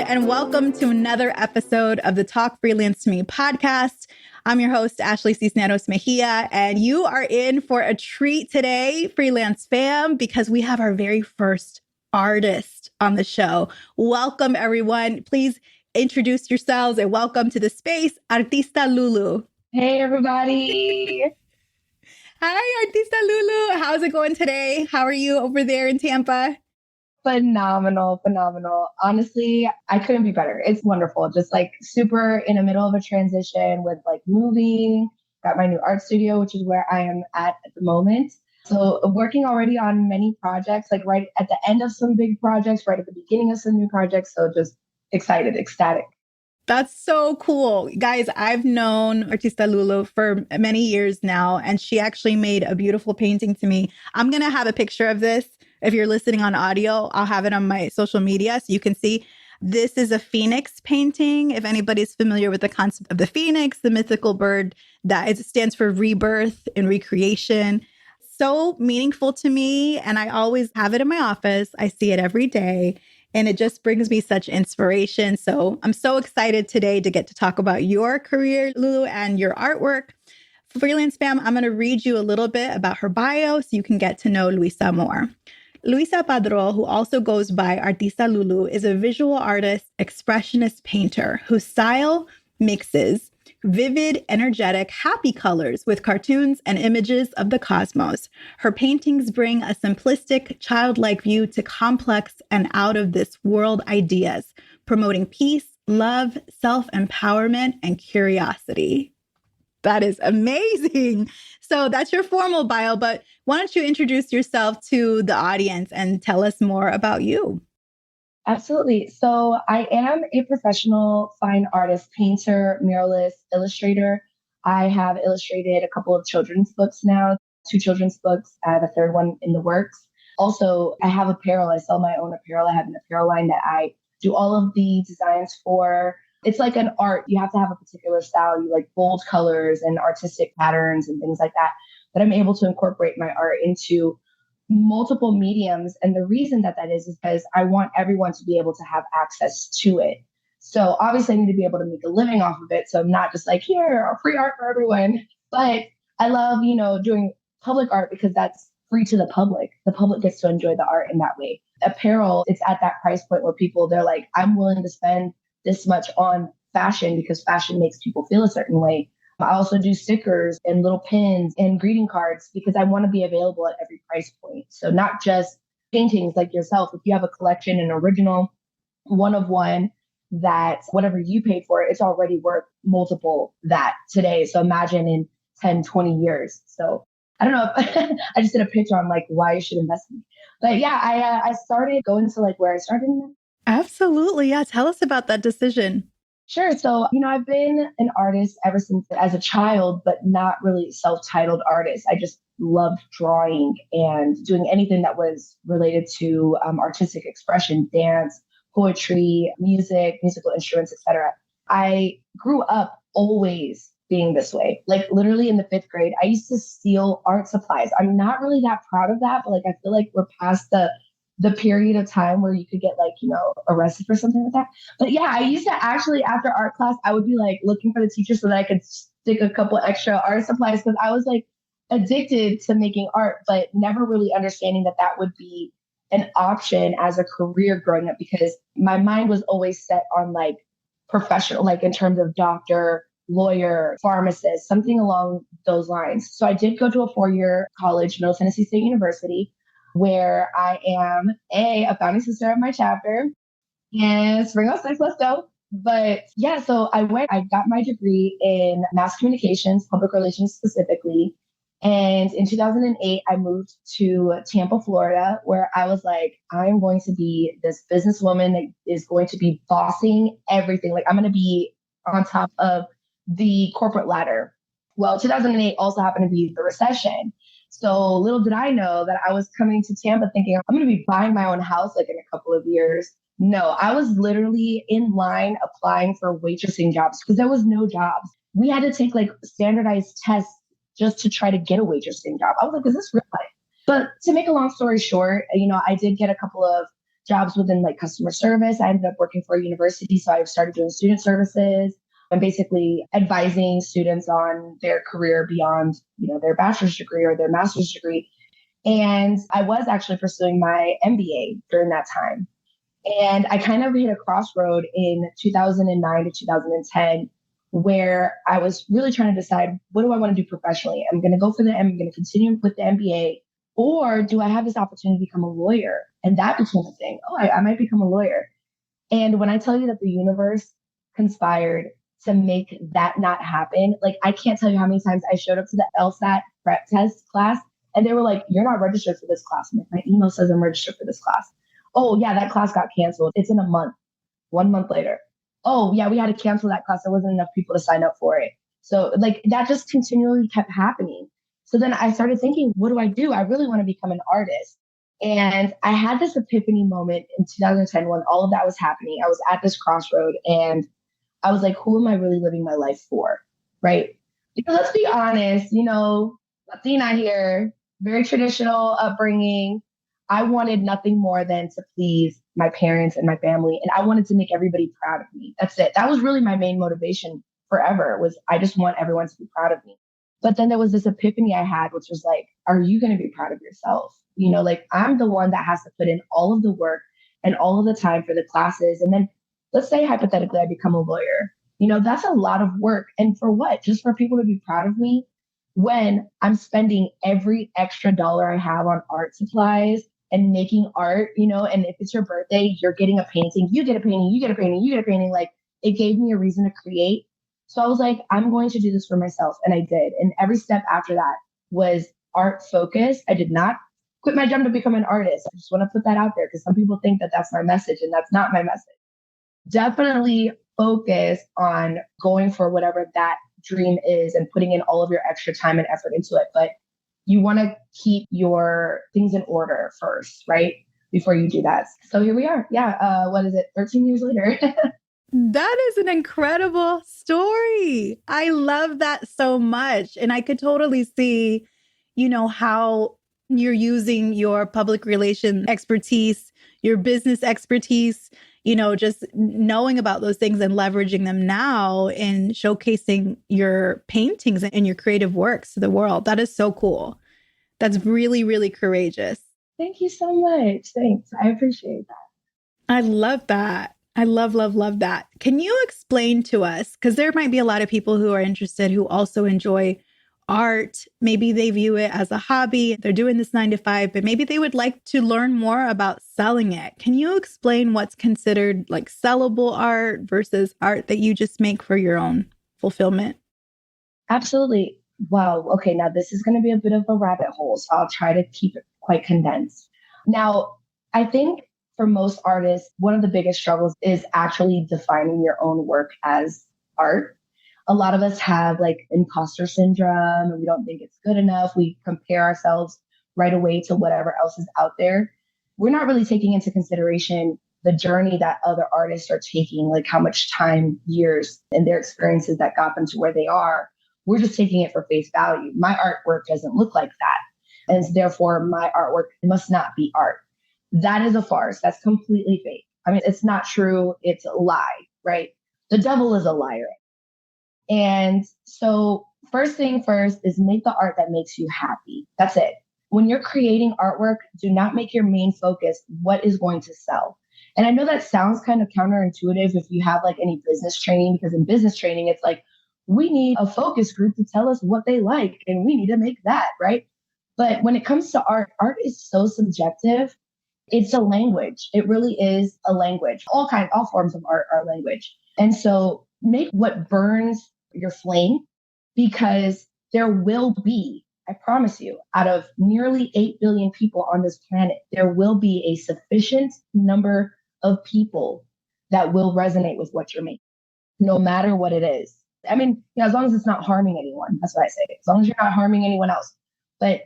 and welcome to another episode of the Talk Freelance to Me podcast. I'm your host, Ashley Cisneros Mejia, and you are in for a treat today, Freelance fam, because we have our very first artist on the show. Welcome, everyone. Please introduce yourselves and welcome to the space, Artysta LuLu. Hey, everybody. Hi, Artysta LuLu. How's it going today? How are you over there in Tampa? Phenomenal. Honestly, I couldn't be better. It's wonderful. Just like super in the middle of a transition with like moving, got my new art studio, which is where I am at the moment. So working already on many projects, like right at the end of some big projects, right at the beginning of some new projects. So just excited, ecstatic. That's so cool. Guys, I've known Artysta LuLu for many years now, and she actually made a beautiful painting to me. I'm going to have a picture of this. If you're listening on audio, I'll have it on my social media so you can see. This is a phoenix painting. If anybody's familiar with the concept of the phoenix, the mythical bird, that it stands for rebirth and recreation. So meaningful to me. And I always have it in my office. I see it every day. And it just brings me such inspiration. So I'm so excited today to get to talk about your career, Lulu, and your artwork. Freelance fam, I'm going to read you a little bit about her bio so you can get to know Luisa more. Luisa Padró, who also goes by Artysta LuLu, is a visual artist, expressionist painter whose style mixes vivid, energetic, happy colors with cartoons and images of the cosmos. Her paintings bring a simplistic, childlike view to complex and out-of-this-world ideas, promoting peace, love, self-empowerment, and curiosity. That is amazing. So that's your formal bio, but why don't you introduce yourself to the audience and tell us more about you? Absolutely. So I am a professional fine artist, painter, muralist, illustrator. I have illustrated a couple of children's books now, 2 children's books. I have a 3rd one in the works. Also, I have apparel. I sell my own apparel. I have an apparel line that I do all of the designs for. It's like an art. You have to have a particular style. You like bold colors and artistic patterns and things like that. But I'm able to incorporate my art into multiple mediums. And the reason that is because I want everyone to be able to have access to it. So obviously I need to be able to make a living off of it. So I'm not just like, here, free art for everyone. But I love, doing public art because that's free to the public. The public gets to enjoy the art in that way. Apparel, it's at that price point where people, they're like, I'm willing to spend this much on fashion because fashion makes people feel a certain way. I also do stickers and little pins and greeting cards because I want to be available at every price point. So not just paintings like yourself. If you have a collection, an original, one of one, that whatever you paid for it, it's already worth multiple that today. So imagine in 10, 20 years. So I don't know if I just did a pitch on like why you should invest in me. But yeah, I started going to like where I started. Absolutely. Yeah. Tell us about that decision. Sure. So, I've been an artist ever since as a child, but not really self-titled artist. I just loved drawing and doing anything that was related to artistic expression, dance, poetry, music, musical instruments, etc. I grew up always being this way. Like literally in the 5th grade, I used to steal art supplies. I'm not really that proud of that, but like I feel like we're past the period of time where you could get like, arrested for something like that. But yeah, I used to actually, after art class, I would be like looking for the teacher so that I could stick a couple extra art supplies because I was like addicted to making art, but never really understanding that would be an option as a career growing up because my mind was always set on like professional, like in terms of doctor, lawyer, pharmacist, something along those lines. So I did go to a 4-year college, Middle Tennessee State University, where I am a founding sister of my chapter. And Spring 06, let's go. But yeah, so I got my degree in mass communications, public relations specifically. And in 2008, I moved to Tampa, Florida, where I was like, I'm going to be this businesswoman that is going to be bossing everything. Like I'm going to be on top of the corporate ladder. Well, 2008 also happened to be the recession. So little did I know that I was coming to Tampa thinking I'm going to be buying my own house like in a couple of years. No, I was literally in line applying for waitressing jobs because there was no jobs. We had to take like standardized tests just to try to get a waitressing job. I was like, is this real life? But to make a long story short, I did get a couple of jobs within like customer service. I ended up working for a university. So I started doing student services and basically advising students on their career beyond, their bachelor's degree or their master's degree. And I was actually pursuing my MBA during that time. And I kind of hit a crossroad in 2009 to 2010 where I was really trying to decide, what do I want to do professionally? I'm going to go for I'm going to continue with the MBA, or do I have this opportunity to become a lawyer? And that became a thing. Oh, I might become a lawyer. And when I tell you that the universe conspired to make that not happen, like I can't tell you how many times I showed up to the LSAT prep test class and they were like, you're not registered for this class. I'm like, my email says I'm registered for this class. Oh yeah, that class got canceled. It's in a month. 1 month later. Oh yeah, we had to cancel that class. There wasn't enough people to sign up for it. So like that just continually kept happening. So then I started thinking, what do I do? I really want to become an artist. And I had this epiphany moment in 2010 when all of that was happening. I was at this crossroad and I was like, who am I really living my life for? Right? Because let's be honest, Latina here, very traditional upbringing. I wanted nothing more than to please my parents and my family. And I wanted to make everybody proud of me. That's it. That was really my main motivation forever, was I just want everyone to be proud of me. But then there was this epiphany I had, which was like, are you going to be proud of yourself? Like I'm the one that has to put in all of the work and all of the time for the classes. And then let's say hypothetically I become a lawyer. That's a lot of work. And for what? Just for people to be proud of me when I'm spending every extra dollar I have on art supplies and making art, and if it's your birthday, you're getting a painting, you get a painting, you get a painting, you get a painting. Like it gave me a reason to create. So I was like, I'm going to do this for myself. And I did. And every step after that was art focused. I did not quit my job to become an artist. I just want to put that out there because some people think that that's my message and that's not my message. Definitely focus on going for whatever that dream is and putting in all of your extra time and effort into it. But you want to keep your things in order first, right? Before you do that. So here we are. Yeah. What is it? 13 years later. That is an incredible story. I love that so much. And I could totally see, how you're using your public relation expertise, your business expertise, just knowing about those things and leveraging them now in showcasing your paintings and your creative works to the world. That is so cool. That's really, really courageous. Thank you so much. Thanks. I appreciate that. I love that. I love, love, love that. Can you explain to us, because there might be a lot of people who are interested who also enjoy art. Maybe they view it as a hobby. They're doing this 9 to 5, but maybe they would like to learn more about selling it. Can you explain what's considered like sellable art versus art that you just make for your own fulfillment? Absolutely. Wow. Okay. Now this is going to be a bit of a rabbit hole, so I'll try to keep it quite condensed. Now, I think for most artists, one of the biggest struggles is actually defining your own work as art. A lot of us have like imposter syndrome and we don't think it's good enough. We compare ourselves right away to whatever else is out there. We're not really taking into consideration the journey that other artists are taking, like how much time, years, and their experiences that got them to where they are. We're just taking it for face value. My artwork doesn't look like that. And therefore, my artwork must not be art. That is a farce. That's completely fake. I mean, it's not true. It's a lie, right? The devil is a liar. And so first thing first is make the art that makes you happy. That's it. When you're creating artwork, do not make your main focus what is going to sell. And I know that sounds kind of counterintuitive if you have like any business training, because in business training, it's like, we need a focus group to tell us what they like, and we need to make that, right? But when it comes to art, art is so subjective. It's a language. It really is a language. All forms of art are language. And so make what burns your flame, because there will be, I promise you, out of nearly 8 billion people on this planet, there will be a sufficient number of people that will resonate with what you're making, no matter what it is. I mean, as long as it's not harming anyone, that's what I say. As long as you're not harming anyone else. But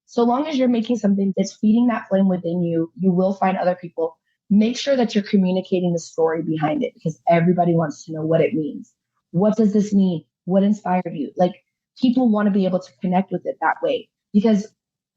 so long as you're making something that's feeding that flame within you, you will find other people. Make sure that you're communicating the story behind it, because everybody wants to know what it means. What does this mean? What inspired you? Like, people want to be able to connect with it that way, because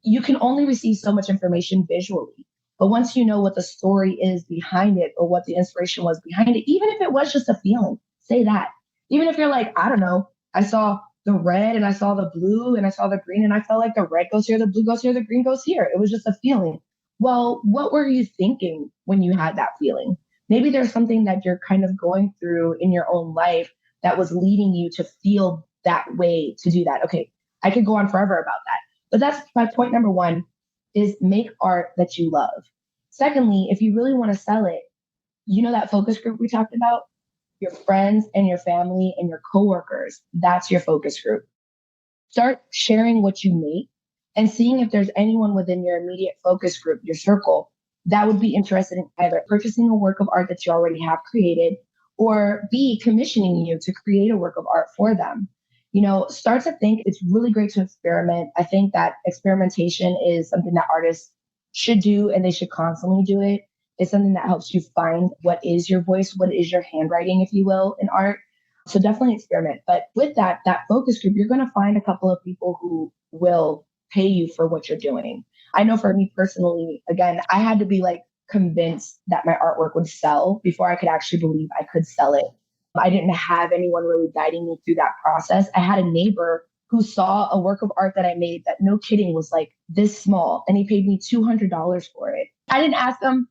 you can only receive so much information visually. But once you know what the story is behind it or what the inspiration was behind it, even if it was just a feeling, say that. Even if you're like, I don't know, I saw the red and I saw the blue and I saw the green and I felt like the red goes here, the blue goes here, the green goes here. It was just a feeling. Well, what were you thinking when you had that feeling? Maybe there's something that you're kind of going through in your own life that was leading you to feel that way to do that. Okay, I could go on forever about that. But that's my point number one is make art that you love. Secondly, if you really want to sell it, you know that focus group we talked about? Your friends and your family and your coworkers, that's your focus group. Start sharing what you make and seeing if there's anyone within your immediate focus group, your circle, that would be interested in either purchasing a work of art that you already have created or B, commissioning you to create a work of art for them. Start to think it's really great to experiment. I think that experimentation is something that artists should do and they should constantly do it. It's something that helps you find what is your voice, what is your handwriting, if you will, in art. So definitely experiment. But with that focus group, you're going to find a couple of people who will pay you for what you're doing. I know for me personally, again, I had to be like convinced that my artwork would sell before I could actually believe I could sell it. I didn't have anyone really guiding me through that process. I had a neighbor who saw a work of art that I made that, no kidding, was like this small, and he paid me $200 for it. I didn't ask him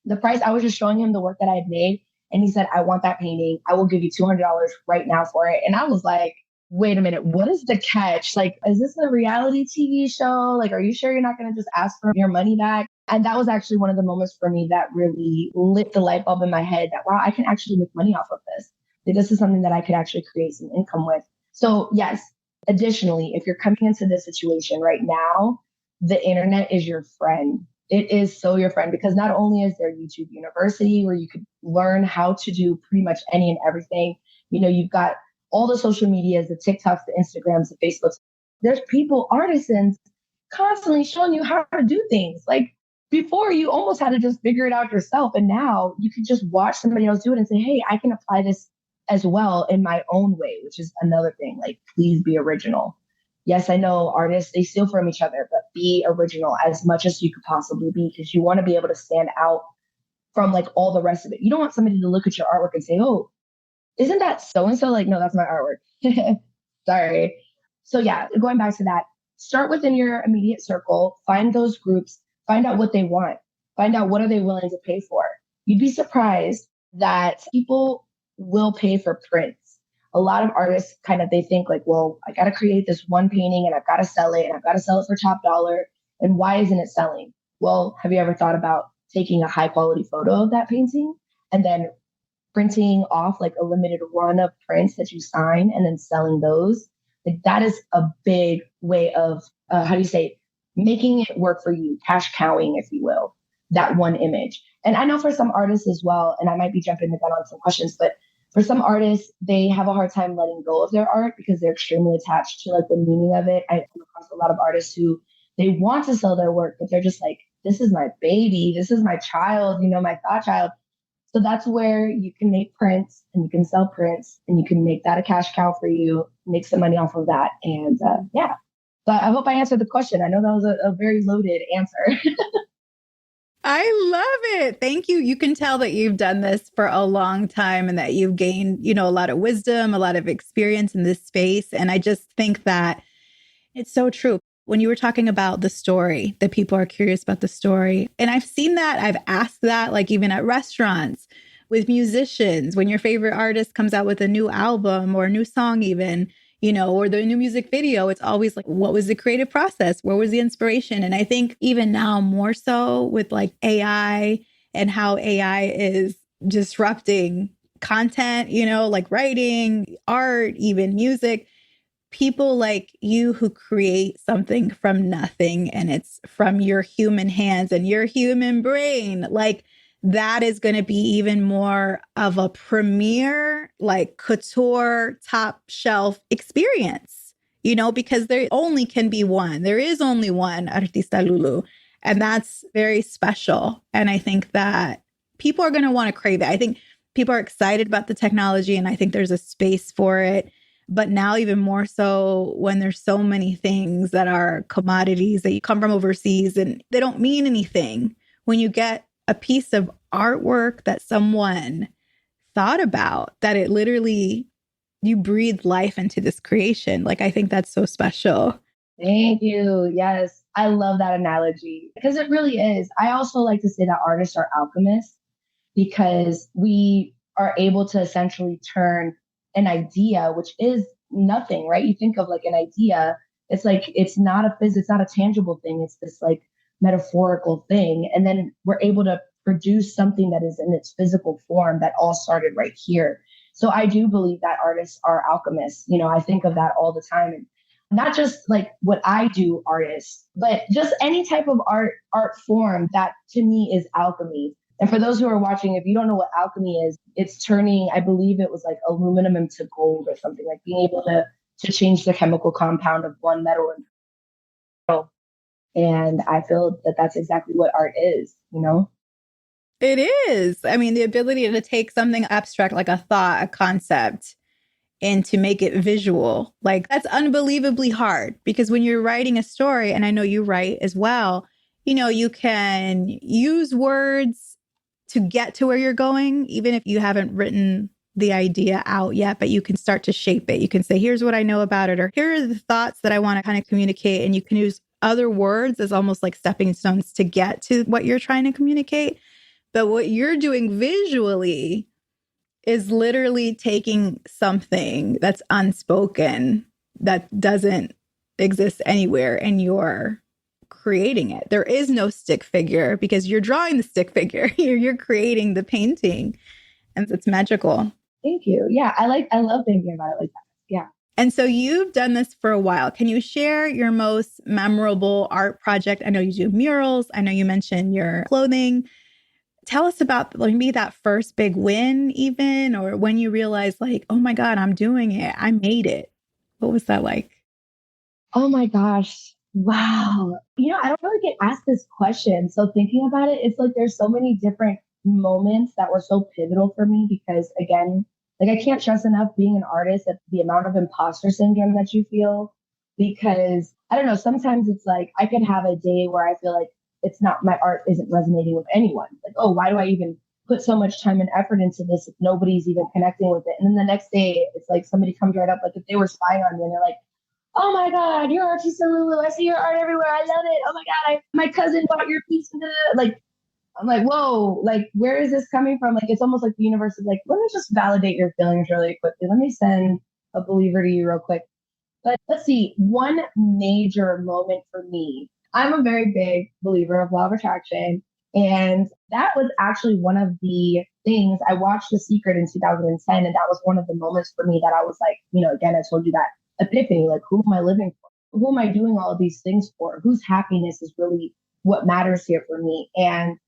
the price. I was just showing him the work that I had made. And he said, I want that painting. I will give you $200 right now for it. And I was like, wait a minute, what is the catch? Like, is this a reality TV show? Like, are you sure you're not going to just ask for your money back? And that was actually one of the moments for me that really lit the light bulb in my head that, wow, I can actually make money off of this. Like, this is something that I could actually create some income with. So yes, additionally, if you're coming into this situation right now, the internet is your friend. It is so your friend, because not only is there YouTube University where you could learn how to do pretty much any and everything, you've got all the social medias, the TikToks, the Instagrams, the Facebooks. There's people, artisans, constantly showing you how to do things. Like before, you almost had to just figure it out yourself. And now you can just watch somebody else do it and say, hey, I can apply this as well in my own way, which is another thing. Like, please be original. Yes, I know artists, they steal from each other, but be original as much as you could possibly be, because you want to be able to stand out from like all the rest of it. You don't want somebody to look at your artwork and say, oh, isn't that so-and-so? Like, no, that's my artwork. Sorry. So yeah, going back to that, start within your immediate circle, find those groups, find out what they want, find out what are they willing to pay for. You'd be surprised that people will pay for prints. A lot of artists they think like, well, I got to create this one painting and I've got to sell it and I've got to sell it for top dollar. And why isn't it selling? Well, have you ever thought about taking a high quality photo of that painting and then printing off like a limited run of prints that you sign and then selling those? Like that is a big way of, making it work for you, cash cowing, if you will, that one image. And I know for some artists as well, and I might be jumping the gun on some questions, but for some artists, they have a hard time letting go of their art because they're extremely attached to like the meaning of it. I come across a lot of artists who they want to sell their work, but they're just like, this is my baby, this is my child, my thought child. So that's where you can make prints and you can sell prints and you can make that a cash cow for you, make some money off of that. And yeah, so I hope I answered the question. I know that was a very loaded answer. I love it. Thank you. You can tell that you've done this for a long time and that you've gained, a lot of wisdom, a lot of experience in this space. And I just think that it's so true. When you were talking about the story, that people are curious about the story. And I've seen that. I've asked that, like even at restaurants with musicians, when your favorite artist comes out with a new album or a new song, even, or the new music video, it's always like, what was the creative process? Where was the inspiration? And I think even now more so with like AI and how AI is disrupting content, like writing, art, even music, people like you who create something from nothing and it's from your human hands and your human brain, like that is going to be even more of a premier, like couture, top shelf experience, because there only can be one. There is only one Artysta LuLu. And that's very special. And I think that people are going to want to crave it. I think people are excited about the technology and I think there's a space for it. But now even more so when there's so many things that are commodities that you come from overseas and they don't mean anything when you get a piece of artwork that someone thought about, that it literally, you breathe life into this creation. Like, I think that's so special. Thank you. Yes. I love that analogy because it really is. I also like to say that artists are alchemists because we are able to essentially turn an idea, which is nothing, right? You think of like an idea, it's like it's not a tangible thing. It's this like metaphorical thing. And then we're able to produce something that is in its physical form that all started right here. So I do believe that artists are alchemists. I think of that all the time. And not just like what I do, artists, but just any type of art form that to me is alchemy. And for those who are watching, if you don't know what alchemy is, it's turning, I believe it was like aluminum into gold or something, like being able to change the chemical compound of one metal into metal. And I feel that that's exactly what art is. It is. I mean, the ability to take something abstract, like a thought, a concept, and to make it visual. Like, that's unbelievably hard because when you're writing a story, and I know you write as well, you can use words to get to where you're going, even if you haven't written the idea out yet, but you can start to shape it. You can say, here's what I know about it, or here are the thoughts that I want to kind of communicate. And you can use other words as almost like stepping stones to get to what you're trying to communicate. But what you're doing visually is literally taking something that's unspoken, that doesn't exist anywhere, and you're creating it. There is no stick figure because you're drawing the stick figure. You're creating the painting, and it's magical. Thank you. Yeah, I love thinking about it like that. Yeah. And so you've done this for a while. Can you share your most memorable art project? I know you do murals. I know you mentioned your clothing. Tell us about maybe that first big win, even, or when you realized, like, oh my God, I'm doing it. I made it. What was that like? Oh my gosh. Wow. I don't really get asked this question. So thinking about it, it's like there's so many different moments that were so pivotal for me because again, like I can't stress enough being an artist that the amount of imposter syndrome that you feel because I don't know, sometimes it's like I could have a day where I feel like it's not my art isn't resonating with anyone. Like, oh, why do I even put so much time and effort into this if nobody's even connecting with it? And then the next day it's like somebody comes right up like if they were spying on me and they're like, oh my God, you're Artysta LuLu. I see your art everywhere. I love it. Oh my God, my cousin bought your piece. Like, I'm like, whoa, like, where is this coming from? Like, it's almost like the universe is like, let me just validate your feelings really quickly. Let me send a believer to you real quick. But let's see, one major moment for me, I'm a very big believer of law of attraction. And that was actually one of the things I watched The Secret in 2010. And that was one of the moments for me that I was like, again, I told you that epiphany, like, who am I living for? Who am I doing all of these things for? Whose happiness is really what matters here for me? And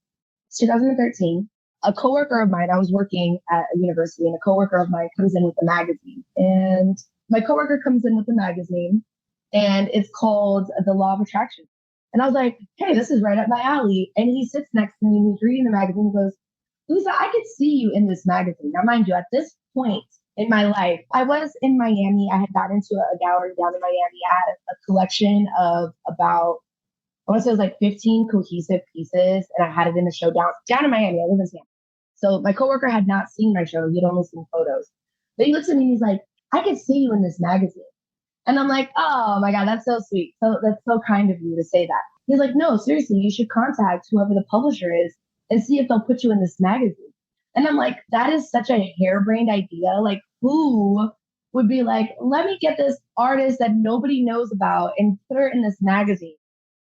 2013, a coworker of mine, I was working at a university and a coworker of mine comes in with a magazine. And my coworker comes in with a magazine and it's called The Law of Attraction. And I was like, hey, this is right up my alley. And he sits next to me and he's reading the magazine and goes, Luisa, I could see you in this magazine. Now, mind you, at this point in my life, I was in Miami. I had gotten into a gallery down in Miami. I had a collection of about, I want to say it was like 15 cohesive pieces. And I had it in a show down in Miami. I live in Tampa. So my coworker had not seen my show. He'd only seen photos. But he looks at me and he's like, I could see you in this magazine. And I'm like, oh my God, that's so sweet. So that's so kind of you to say that. He's like, no, seriously, you should contact whoever the publisher is and see if they'll put you in this magazine. And I'm like, that is such a harebrained idea. Like, who would be like, let me get this artist that nobody knows about and put her in this magazine?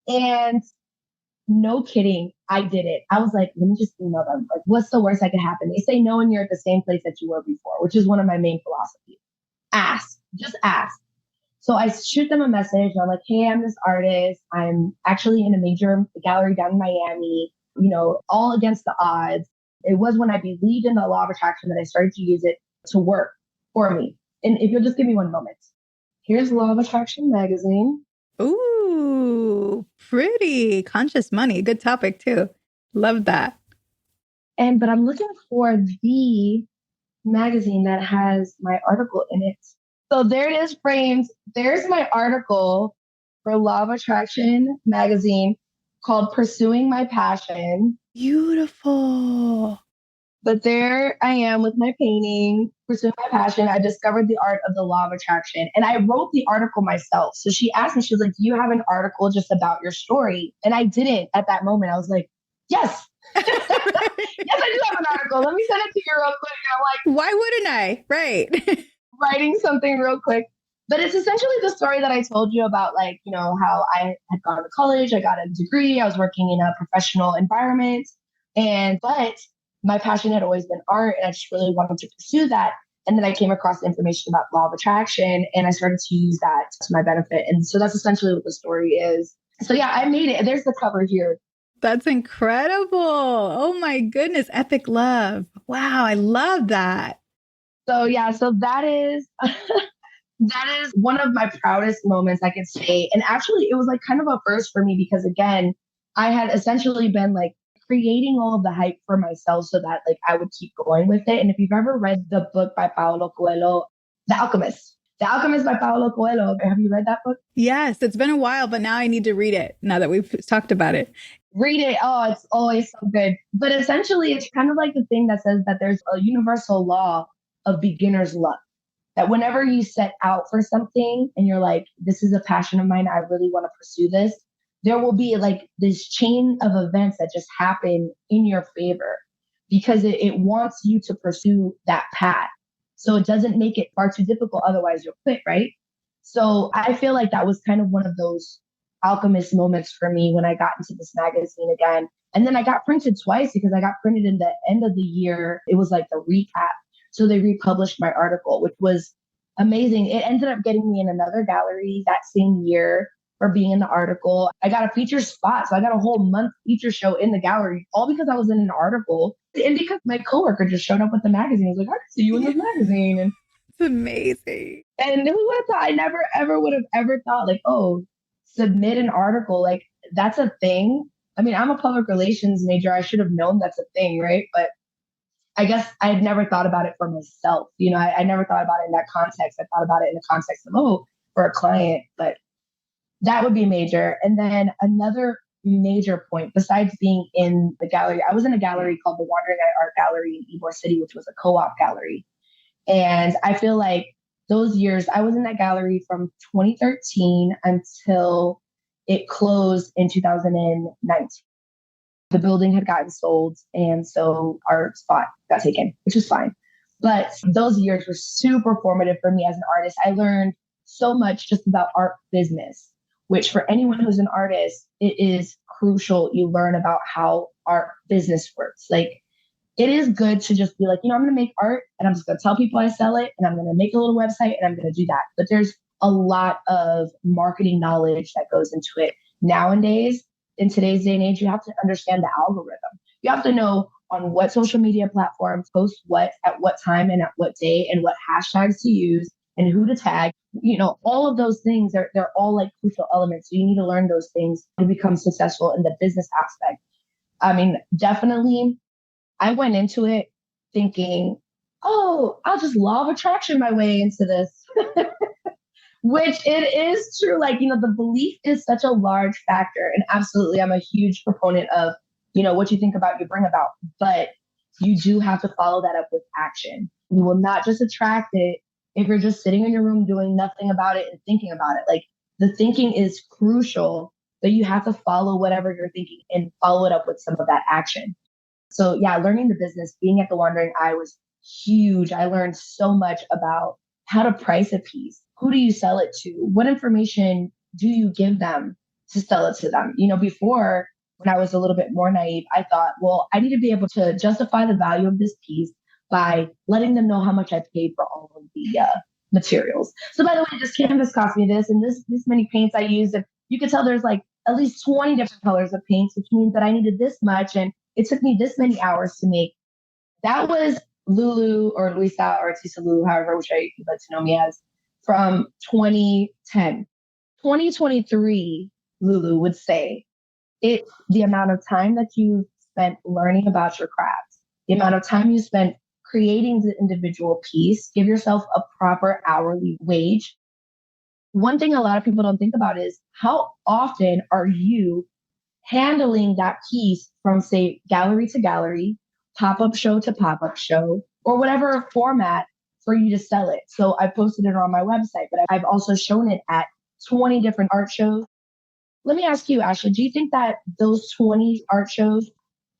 And no kidding, I did it. I was like, let me just email them. Like, what's the worst that could happen? They say no and you're at the same place that you were before, which is one of my main philosophies. Ask, just ask. So I shoot them a message and I'm like, hey, I'm this artist. I'm actually in a major gallery down in Miami, all against the odds. It was when I believed in the law of attraction that I started to use it to work for me. And if you'll just give me one moment. Here's Law of Attraction magazine. Ooh, pretty. Conscious money. Good topic too. Love that. But I'm looking for the magazine that has my article in it. So there it is framed. There's my article for Law of Attraction magazine. called Pursuing My Passion. Beautiful. But there I am with my painting, pursuing my passion. I discovered the art of the law of attraction. And I wrote the article myself. So she asked me, she was like, do you have an article just about your story? And I didn't at that moment. I was like, yes. Yes, I do have an article. Let me send it to you real quick. And I'm like, why wouldn't I? Right. Writing something real quick. But it's essentially the story that I told you about, like, you know, how I had gone to college, I got a degree, I was working in a professional environment. But my passion had always been art, and I just really wanted to pursue that. And then I came across information about law of attraction, and I started to use that to my benefit. And so that's essentially what the story is. So yeah, I made it. There's the cover here. That's incredible. Oh my goodness. Epic love. Wow. I love that. So yeah, so that is that is one of my proudest moments, I could say. And actually it was like kind of a first for me because again, I had essentially been like creating all of the hype for myself so that like I would keep going with it. And if you've ever read the book by Paulo Coelho, The Alchemist by Paulo Coelho, have you read that book? Yes, it's been a while, but now I need to read it now that we've talked about it. Read it. Oh, it's always so good. But essentially, it's kind of like the thing that says that there's a universal law of beginner's luck. That whenever you set out for something and you're like, this is a passion of mine, I really want to pursue this, there will be like this chain of events that just happen in your favor because it wants you to pursue that path. So it doesn't make it far too difficult. Otherwise, you'll quit, right? So I feel like that was kind of one of those alchemist moments for me when I got into this magazine again. And then I got printed twice because I got printed in the end of the year. It was like the recap. So they republished my article, which was amazing. It ended up getting me in another gallery that same year for being in the article. I got a feature spot. So I got a whole month feature show in the gallery, all because I was in an article and because my coworker just showed up with the magazine. He was like, I can see you in this magazine. And it's amazing. And who would have thought? I never, ever would have ever thought like, oh, submit an article. Like that's a thing. I mean, I'm a public relations major. I should have known that's a thing, right? But I guess I had never thought about it for myself. You know, I never thought about it in that context. I thought about it in the context of, oh, for a client, but that would be major. And then another major point, besides being in the gallery, I was in a gallery called the Wandering Eye Art Gallery in Ybor City, which was a co-op gallery. And I feel like those years, I was in that gallery from 2013 until it closed in 2019. The building had gotten sold, and so our spot got taken, which was fine. But those years were super formative for me as an artist. I learned so much just about art business, which for anyone who's an artist, it is crucial you learn about how art business works. Like, it is good to just be like, you know, I'm going to make art and I'm just going to tell people I sell it and I'm going to make a little website and I'm going to do that. But there's a lot of marketing knowledge that goes into it. Nowadays, in today's day and age, you have to understand the algorithm. You have to know on what social media platforms post what at what time and at what day and what hashtags to use and who to tag. You know, all of those things, they're all like crucial elements. So you need to learn those things to become successful in the business aspect. I mean, definitely, I went into it thinking, oh, I'll just law of attraction my way into this. Which it is true. Like, you know, the belief is such a large factor. And absolutely, I'm a huge proponent of, you know, what you think about, you bring about. But you do have to follow that up with action. You will not just attract it if you're just sitting in your room doing nothing about it and thinking about it. Like, the thinking is crucial, but you have to follow whatever you're thinking and follow it up with some of that action. So yeah, learning the business, being at the Wandering Eye was huge. I learned so much about how to price a piece. Who do you sell it to? What information do you give them to sell it to them? You know, before, when I was a little bit more naive, I thought, well, I need to be able to justify the value of this piece by letting them know how much I paid for all of the materials. So by the way, this canvas cost me this and this many paints I used. And you could tell there's like at least 20 different colors of paints, which means that I needed this much. And it took me this many hours to make. That was Lulu or Luisa or Artysta LuLu, however, which you'd like to know me as, from 2010. 2023, Lulu would say, it's the amount of time that you spent learning about your craft, the amount of time you spent creating the individual piece. Give yourself a proper hourly wage. One thing a lot of people don't think about is how often are you handling that piece from, say, gallery to gallery, pop-up show to pop-up show, or whatever format for you to sell it. So I posted it on my website, but I've also shown it at 20 different art shows. Let me ask you, Ashley, do you think that those 20 art shows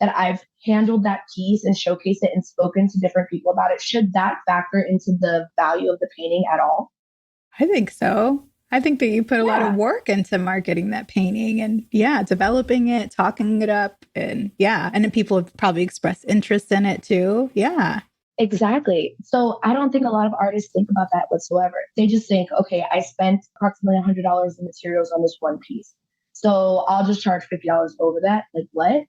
that I've handled that piece and showcased it and spoken to different people about it, should that factor into the value of the painting at all? I think so. I think that you put a lot of Yeah, work into marketing that painting and developing it, talking it up. And and then people have probably expressed interest in it too. Yeah. exactly. So I don't think a lot of artists think about that whatsoever. They just think, okay, I spent approximately $100 in materials on this one piece. So I'll just charge $50 over that. Like, what?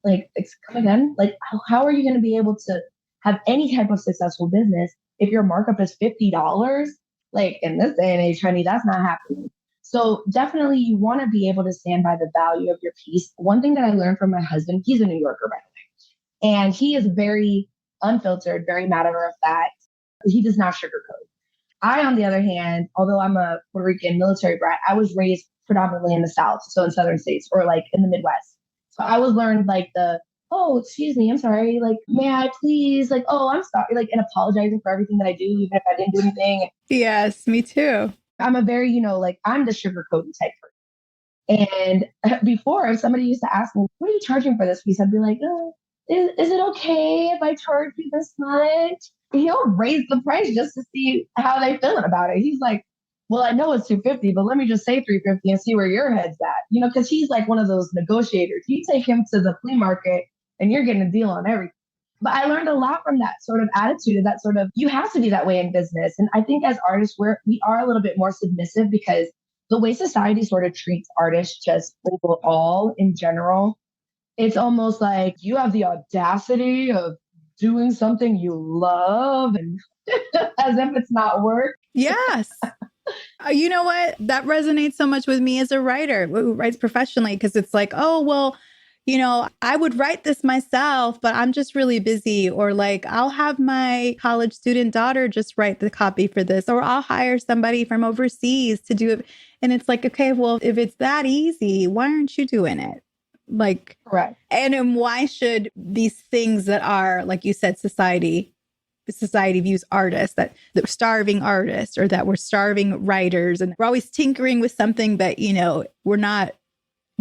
Like, come again? Like, how are you going to be able to have any type of successful business if your markup is $50? Like, in this day and age, honey, that's not happening. So definitely you want to be able to stand by the value of your piece. One thing that I learned from my husband, he's a New Yorker, by the way, and he is very unfiltered, very matter of fact. He does not sugarcoat. I, on the other hand, although I'm a Puerto Rican military brat, I was raised predominantly in the South, so in southern states or like in the Midwest. So I was learned like oh, excuse me, I'm sorry, like, may I please, like, oh, I'm sorry, like, and apologizing for everything that I do, even if I didn't do anything. Yes, me too. I'm a very, like, I'm the sugarcoating type person. And before, if somebody used to ask me, what are you charging for this piece? I'd be like, oh, is it okay if I charge you this much? He'll raise the price just to see how they feeling about it. He's like, well, I know it's 250, but let me just say 350 and see where your head's at. Because he's like one of those negotiators. You take him to the flea market and you're getting a deal on everything. But I learned a lot from that sort of attitude and that sort of, you have to be that way in business. And I think as artists, we are a little bit more submissive because the way society sort of treats artists just overall in general, it's almost like you have the audacity of doing something you love and as if it's not work. Yes. You know what? That resonates so much with me as a writer who writes professionally because it's like, oh, well, I would write this myself, but I'm just really busy. Or like, I'll have my college student daughter just write the copy for this, or I'll hire somebody from overseas to do it. And it's like, okay, well, if it's that easy, why aren't you doing it? Like, Correct. And why should these things that are, like you said, society views artists that we're starving artists or that we're starving writers, and we're always tinkering with something that, we're not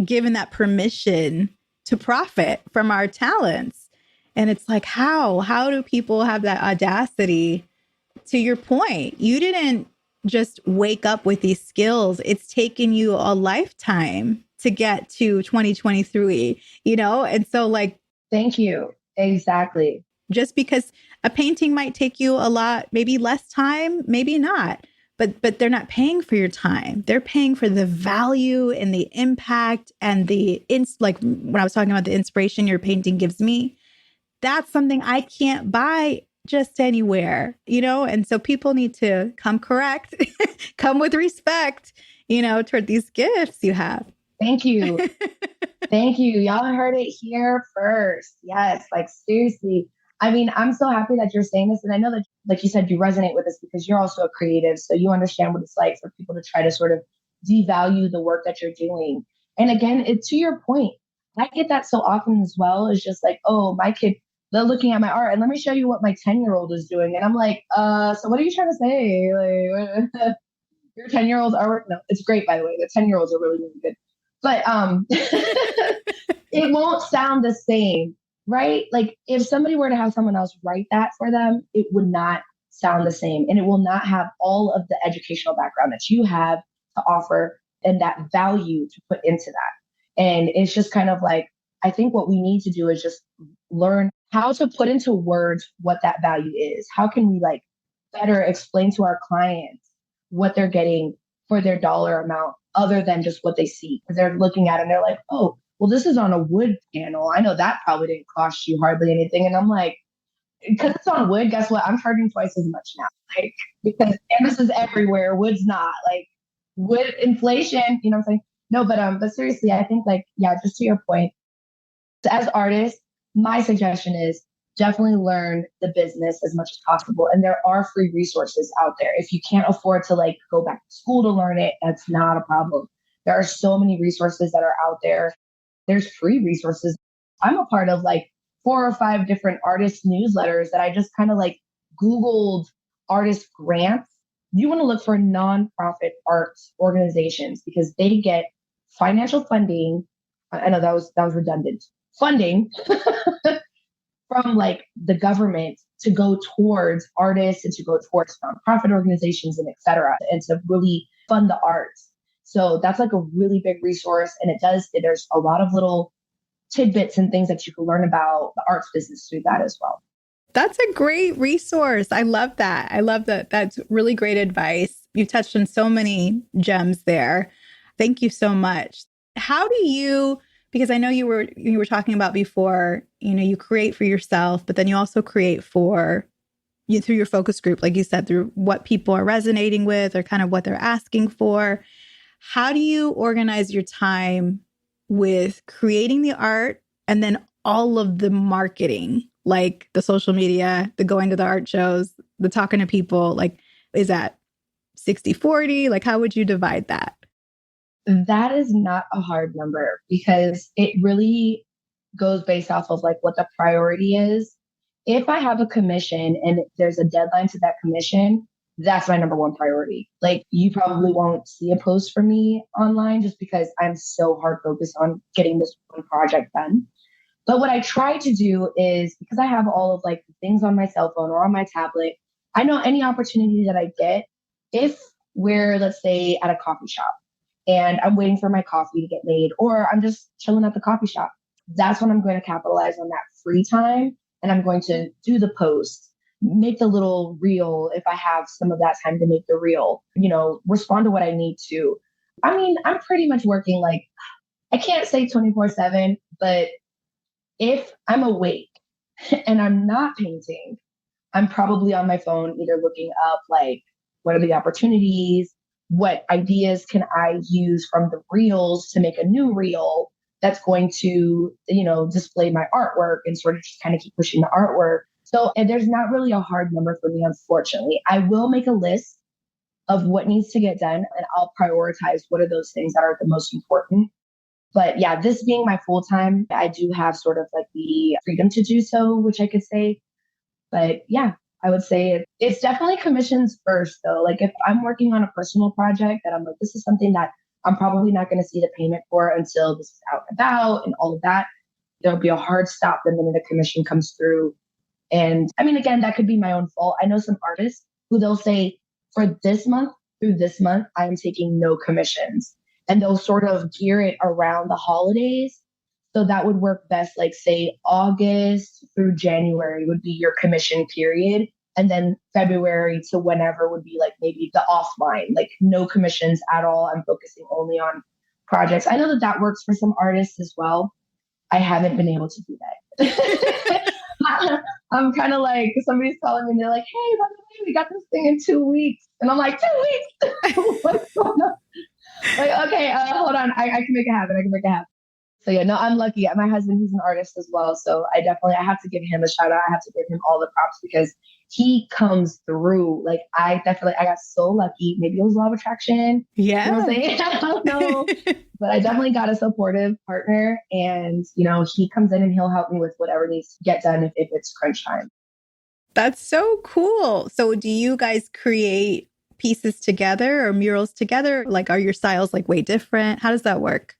given that permission to profit from our talents. And it's like, how do people have that audacity? To your point, you didn't just wake up with these skills. It's taken you a lifetime to get to 2023, And so like, thank you. Exactly. Just because a painting might take you a lot, maybe less time, maybe not, but they're not paying for your time. They're paying for the value and the impact and like when I was talking about the inspiration your painting gives me, that's something I can't buy just anywhere, And so people need to come correct, come with respect, toward these gifts you have. Thank you. Thank you. Y'all heard it here first. Yes, like seriously. I mean, I'm so happy that you're saying this. And I know that, like you said, you resonate with this because you're also a creative. So you understand what it's like for people to try to sort of devalue the work that you're doing. And again, to your point, I get that so often as well. It's just like, oh, my kid, they're looking at my art and let me show you what my 10-year-old is doing. And I'm like, so what are you trying to say? Like, your 10-year-old's artwork? No, it's great, by the way. The 10-year-olds are really, really good. But it won't sound the same, right? Like if somebody were to have someone else write that for them, it would not sound the same. And it will not have all of the educational background that you have to offer and that value to put into that. And it's just kind of like, I think what we need to do is just learn how to put into words what that value is. How can we like better explain to our clients what they're getting for their dollar amount other than just what they see? Because they're looking at it and they're like, oh, well, this is on a wood panel. I know that probably didn't cost you hardly anything. And I'm like, because it's on wood, guess what? I'm charging twice as much now. Like, because canvas is everywhere. Wood's not. Like, wood inflation, you know what I'm saying? No, but seriously, I think like, yeah, just to your point, as artists, my suggestion is definitely learn the business as much as possible. And there are free resources out there. If you can't afford to like go back to school to learn it, that's not a problem. There are so many resources that are out there. there's free resources. I'm a part of like 4 or 5 different artist newsletters that I just kind of like Googled artist grants. You want to look for nonprofit arts organizations because they get financial funding. I know that was redundant. Funding from like the government to go towards artists and to go towards nonprofit organizations and et cetera, and to really fund the arts. So that's like a really big resource. And there's a lot of little tidbits and things that you can learn about the arts business through that as well. That's a great resource. I love that. I love that. That's really great advice. You touched on so many gems there. Thank you so much. How do you, because I know you were talking about before, you create for yourself, but then you also create for you through your focus group, like you said, through what people are resonating with or kind of what they're asking for. How do you organize your time with creating the art and then all of the marketing, like the social media, the going to the art shows, the talking to people? Like, is that 60-40? Like, how would you divide that? That is not a hard number because it really goes based off of like what the priority is. If I have a commission and there's a deadline to that commission, that's my number one priority. Like you probably won't see a post from me online just because I'm so hard focused on getting this one project done. But what I try to do is because I have all of like the things on my cell phone or on my tablet, I know any opportunity that I get, if we're, let's say, at a coffee shop and I'm waiting for my coffee to get made, or I'm just chilling at the coffee shop, that's when I'm going to capitalize on that free time. And I'm going to do the post, make the little reel if I have some of that time to make the reel, respond to what I need to. I mean, I'm pretty much working like, I can't say 24/7, but if I'm awake and I'm not painting, I'm probably on my phone either looking up like, what are the opportunities? What ideas can I use from the reels to make a new reel that's going to, display my artwork and sort of just kind of keep pushing the artwork. So, and there's not really a hard number for me, unfortunately. I will make a list of what needs to get done and I'll prioritize what are those things that are the most important. But yeah, this being my full time, I do have sort of like the freedom to do so, which I could say. But yeah, I would say it's definitely commissions first, though. Like if I'm working on a personal project that I'm like, this is something that I'm probably not going to see the payment for until this is out and about and all of that, there'll be a hard stop the minute a commission comes through. And I mean, again, that could be my own fault. I know some artists who they'll say, for this month through this month, I am taking no commissions. And they'll sort of gear it around the holidays. So that would work best, like say August through January would be your commission period. And then February to whenever would be like maybe the offline, like no commissions at all. I'm focusing only on projects. I know that that works for some artists as well. I haven't been able to do that. I'm kind of like, somebody's calling me and they're like, hey, by the way, we got this thing in 2 weeks. And I'm like, 2 weeks? What's going on? Like, okay, hold on. I can make it happen. I can make it happen. So yeah, no, I'm lucky. My husband, he's an artist as well. So I have to give him a shout out. I have to give him all the props because he comes through. Like I got so lucky. Maybe it was law of attraction. Yeah. You know what I'm saying? I don't know. But I definitely got a supportive partner and, he comes in and he'll help me with whatever needs to get done if it's crunch time. That's so cool. So do you guys create pieces together or murals together? Like, are your styles like way different? How does that work?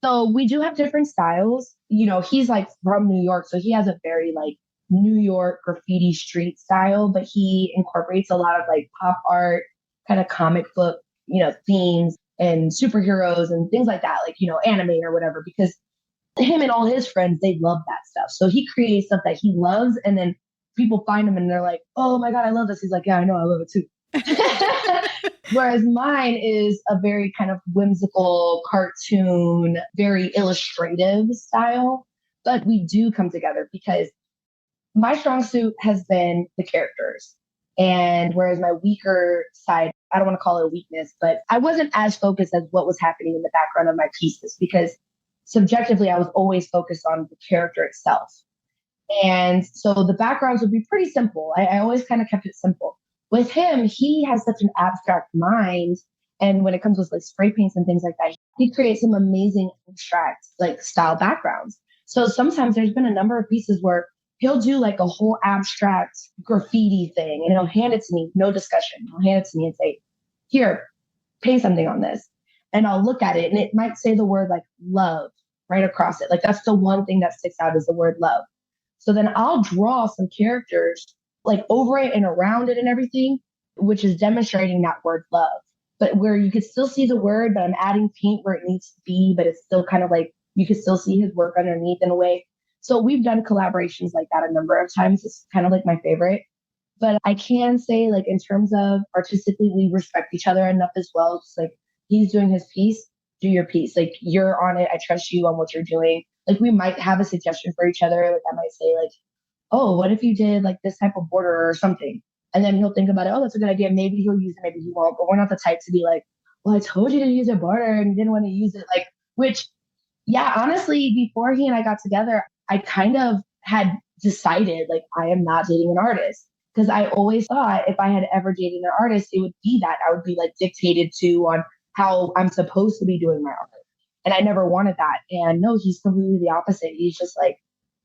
So we do have different styles. He's like from New York, so he has a very like New York graffiti street style, but he incorporates a lot of like pop art, kind of comic book, themes and superheroes and things like that, like, anime or whatever, because him and all his friends, they love that stuff. So he creates stuff that he loves and then people find him and they're like, oh my God, I love this. He's like, yeah, I know, I love it too. Whereas mine is a very kind of whimsical cartoon, very illustrative style. But we do come together because my strong suit has been the characters. And whereas my weaker side, I don't want to call it a weakness, but I wasn't as focused as what was happening in the background of my pieces because subjectively, I was always focused on the character itself. And so the backgrounds would be pretty simple. I always kind of kept it simple. With him, he has such an abstract mind. And when it comes with like spray paints and things like that, he creates some amazing abstract like style backgrounds. So sometimes there's been a number of pieces where he'll do like a whole abstract graffiti thing and he'll hand it to me, no discussion. He'll hand it to me and say, here, paint something on this. And I'll look at it and it might say the word like love right across it. Like that's the one thing that sticks out is the word love. So then I'll draw some characters like over it and around it and everything, which is demonstrating that word love. But where you could still see the word, but I'm adding paint where it needs to be, but it's still kind of like you can still see his work underneath in a way. So we've done collaborations like that a number of times. It's kind of like my favorite. But I can say, like, in terms of artistically, we respect each other enough as well. Just like he's doing his piece, do your piece. Like, you're on it. I trust you on what you're doing. Like, we might have a suggestion for each other. Like, I might say, like, oh, what if you did like this type of border or something? And then he'll think about it. Oh, that's a good idea. Maybe he'll use it. Maybe he won't. But we're not the type to be like, well, I told you to use a border and you didn't want to use it. Like, which, yeah, honestly, before he and I got together, I kind of had decided like I am not dating an artist because I always thought if I had ever dated an artist, it would be that I would be like dictated to on how I'm supposed to be doing my art. And I never wanted that. And no, he's completely the opposite. He's just like,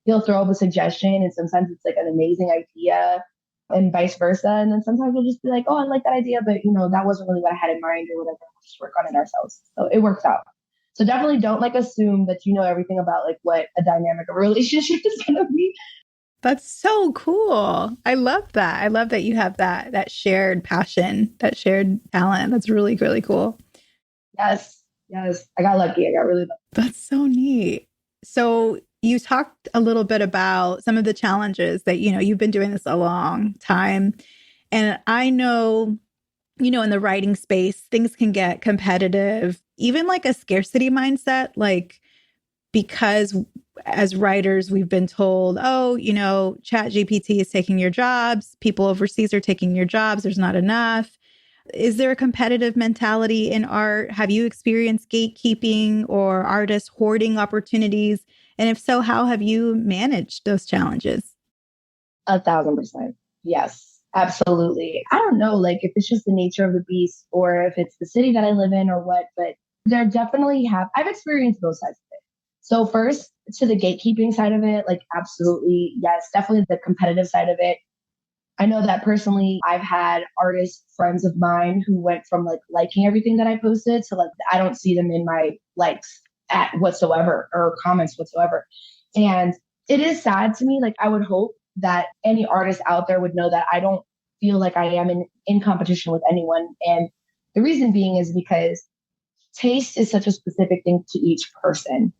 he'll throw up a suggestion and sometimes it's like an amazing idea and vice versa. And then sometimes we'll just be like, oh, I like that idea, but you know, that wasn't really what I had in mind or whatever. We'll just work on it ourselves. So it works out. So definitely don't like assume that you know everything about like what a dynamic of a relationship is going to be. That's so cool. I love that. I love that you have that shared passion, that shared talent. That's really, really cool. Yes. Yes. I got lucky. I got really lucky. That's so neat. So you talked a little bit about some of the challenges that, you know, you've been doing this a long time. And I know, you know, in the writing space, things can get competitive, even like a scarcity mindset, like because as writers, we've been told, oh, you know, Chat GPT is taking your jobs. People overseas are taking your jobs. There's not enough. Is there a competitive mentality in art? Have you experienced gatekeeping or artists hoarding opportunities? And if so, how have you managed those challenges? 1,000%. Yes, absolutely. I don't know, like if it's just the nature of the beast or if it's the city that I live in or what, but there definitely I've experienced both sides of it. So first to the gatekeeping side of it, like absolutely, yes, definitely the competitive side of it. I know that personally, I've had artist friends of mine who went from like liking everything that I posted to like, I don't see them in my likes at whatsoever or comments whatsoever. And it is sad to me. Like I would hope that any artist out there would know that I don't feel like I am in competition with anyone. And the reason being is because taste is such a specific thing to each person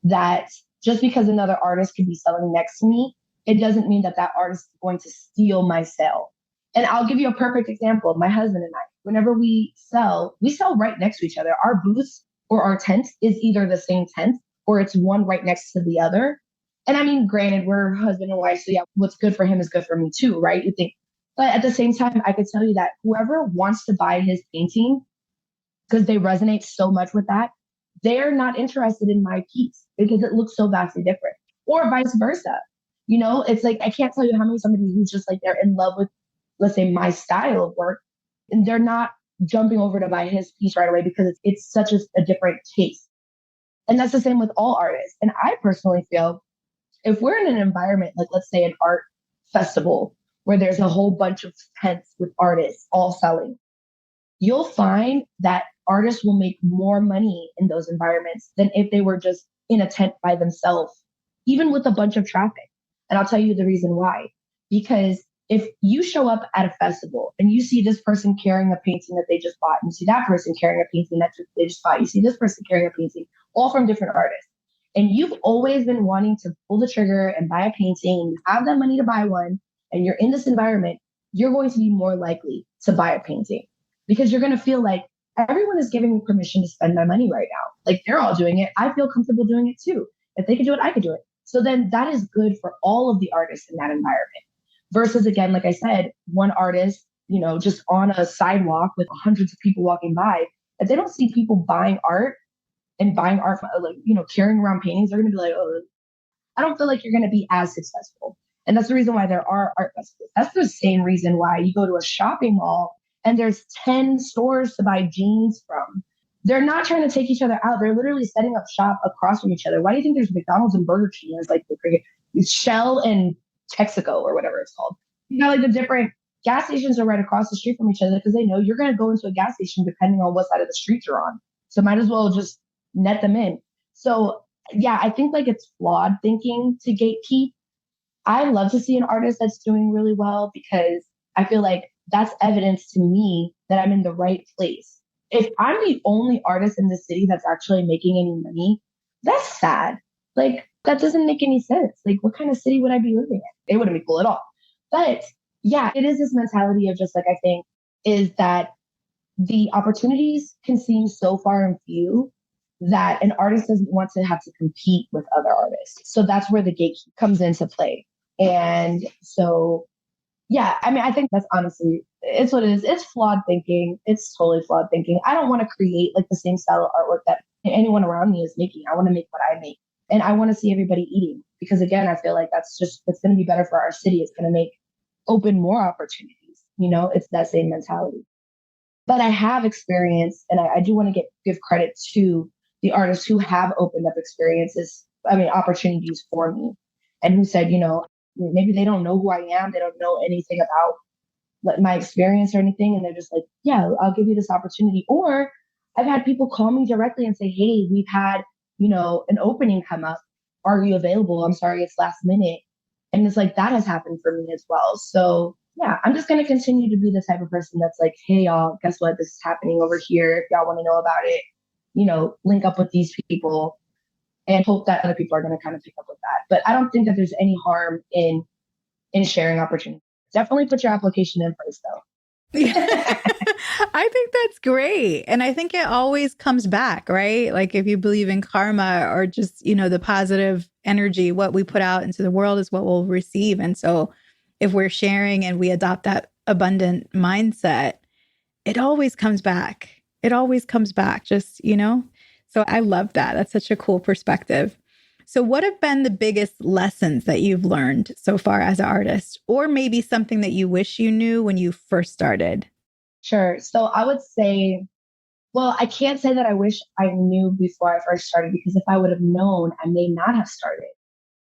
that just because another artist could be selling next to me, it doesn't mean that that artist is going to steal my sale. And I'll give you a perfect example. My husband and I, whenever we sell right next to each other. Our booths or our tent is either the same tent or it's one right next to the other. And I mean, granted, we're husband and wife. So yeah, what's good for him is good for me too, right? You think, but at the same time, I could tell you that whoever wants to buy his painting, because they resonate so much with that, they're not interested in my piece because it looks so vastly different or vice versa. You know, it's like, I can't tell you how many somebody who's just like, they're in love with, let's say, my style of work, and they're not jumping over to buy his piece right away because it's such a different taste. And that's the same with all artists. And I personally feel if we're in an environment, like let's say an art festival where there's a whole bunch of tents with artists all selling, you'll find that artists will make more money in those environments than if they were just in a tent by themselves, even with a bunch of traffic. And I'll tell you the reason why. Because if you show up at a festival and you see this person carrying a painting that they just bought, and you see that person carrying a painting that they just bought, you see this person carrying a painting, all from different artists, and you've always been wanting to pull the trigger and buy a painting, and you have that money to buy one, and you're in this environment, you're going to be more likely to buy a painting because you're going to feel like everyone is giving me permission to spend my money right now. Like they're all doing it. I feel comfortable doing it too. If they could do it, I could do it. So then that is good for all of the artists in that environment. Versus again, like I said, one artist, you know, just on a sidewalk with hundreds of people walking by, if they don't see people buying art and buying art, like, you know, carrying around paintings, they're going to be like, oh, I don't feel like you're going to be as successful. And that's the reason why there are art festivals. That's the same reason why you go to a shopping mall and there's 10 stores to buy jeans from. They're not trying to take each other out. They're literally setting up shop across from each other. Why do you think there's McDonald's and Burger King? There's like the Shell and Texaco or whatever it's called. You know, like the different gas stations are right across the street from each other because they know you're going to go into a gas station depending on what side of the street you're on. So might as well just net them in. So yeah, I think like it's flawed thinking to gatekeep. I love to see an artist that's doing really well because I feel like that's evidence to me that I'm in the right place. If I'm the only artist in the city that's actually making any money, that's sad. Like, that doesn't make any sense. Like, what kind of city would I be living in? It wouldn't be cool at all. But yeah, it is this mentality of just like, I think, is that the opportunities can seem so far and few that an artist doesn't want to have to compete with other artists. So that's where the gatekeep comes into play. And so, yeah, I mean, I think that's honestly, it's what it is. It's flawed thinking. It's totally flawed thinking. I don't want to create like the same style of artwork that anyone around me is making. I want to make what I make. And I want to see everybody eating because again, I feel like that's going to be better for our city. It's going to make open more opportunities. You know, it's that same mentality. But I have experience and I do want to give credit to the artists who have opened up opportunities for me and who said, you know, maybe they don't know who I am. They don't know anything about my experience or anything. And they're just like, yeah, I'll give you this opportunity. Or I've had people call me directly and say, hey, we've had, you know, an opening come up. Are you available? I'm sorry, it's last minute. And it's like, that has happened for me as well. So yeah, I'm just going to continue to be the type of person that's like, hey, y'all, guess what? This is happening over here. If y'all want to know about it, you know, link up with these people and hope that other people are going to kind of pick up with that. But I don't think that there's any harm in sharing opportunities. Definitely put your application in first, though. I think that's great. And I think it always comes back, right? Like if you believe in karma or just, you know, the positive energy, what we put out into the world is what we'll receive. And so if we're sharing and we adopt that abundant mindset, it always comes back. It always comes back, just, you know? So I love that. That's such a cool perspective. So what have been the biggest lessons that you've learned so far as an artist, or maybe something that you wish you knew when you first started? Sure. So I would say, well, I can't say that I wish I knew before I first started, because if I would have known, I may not have started.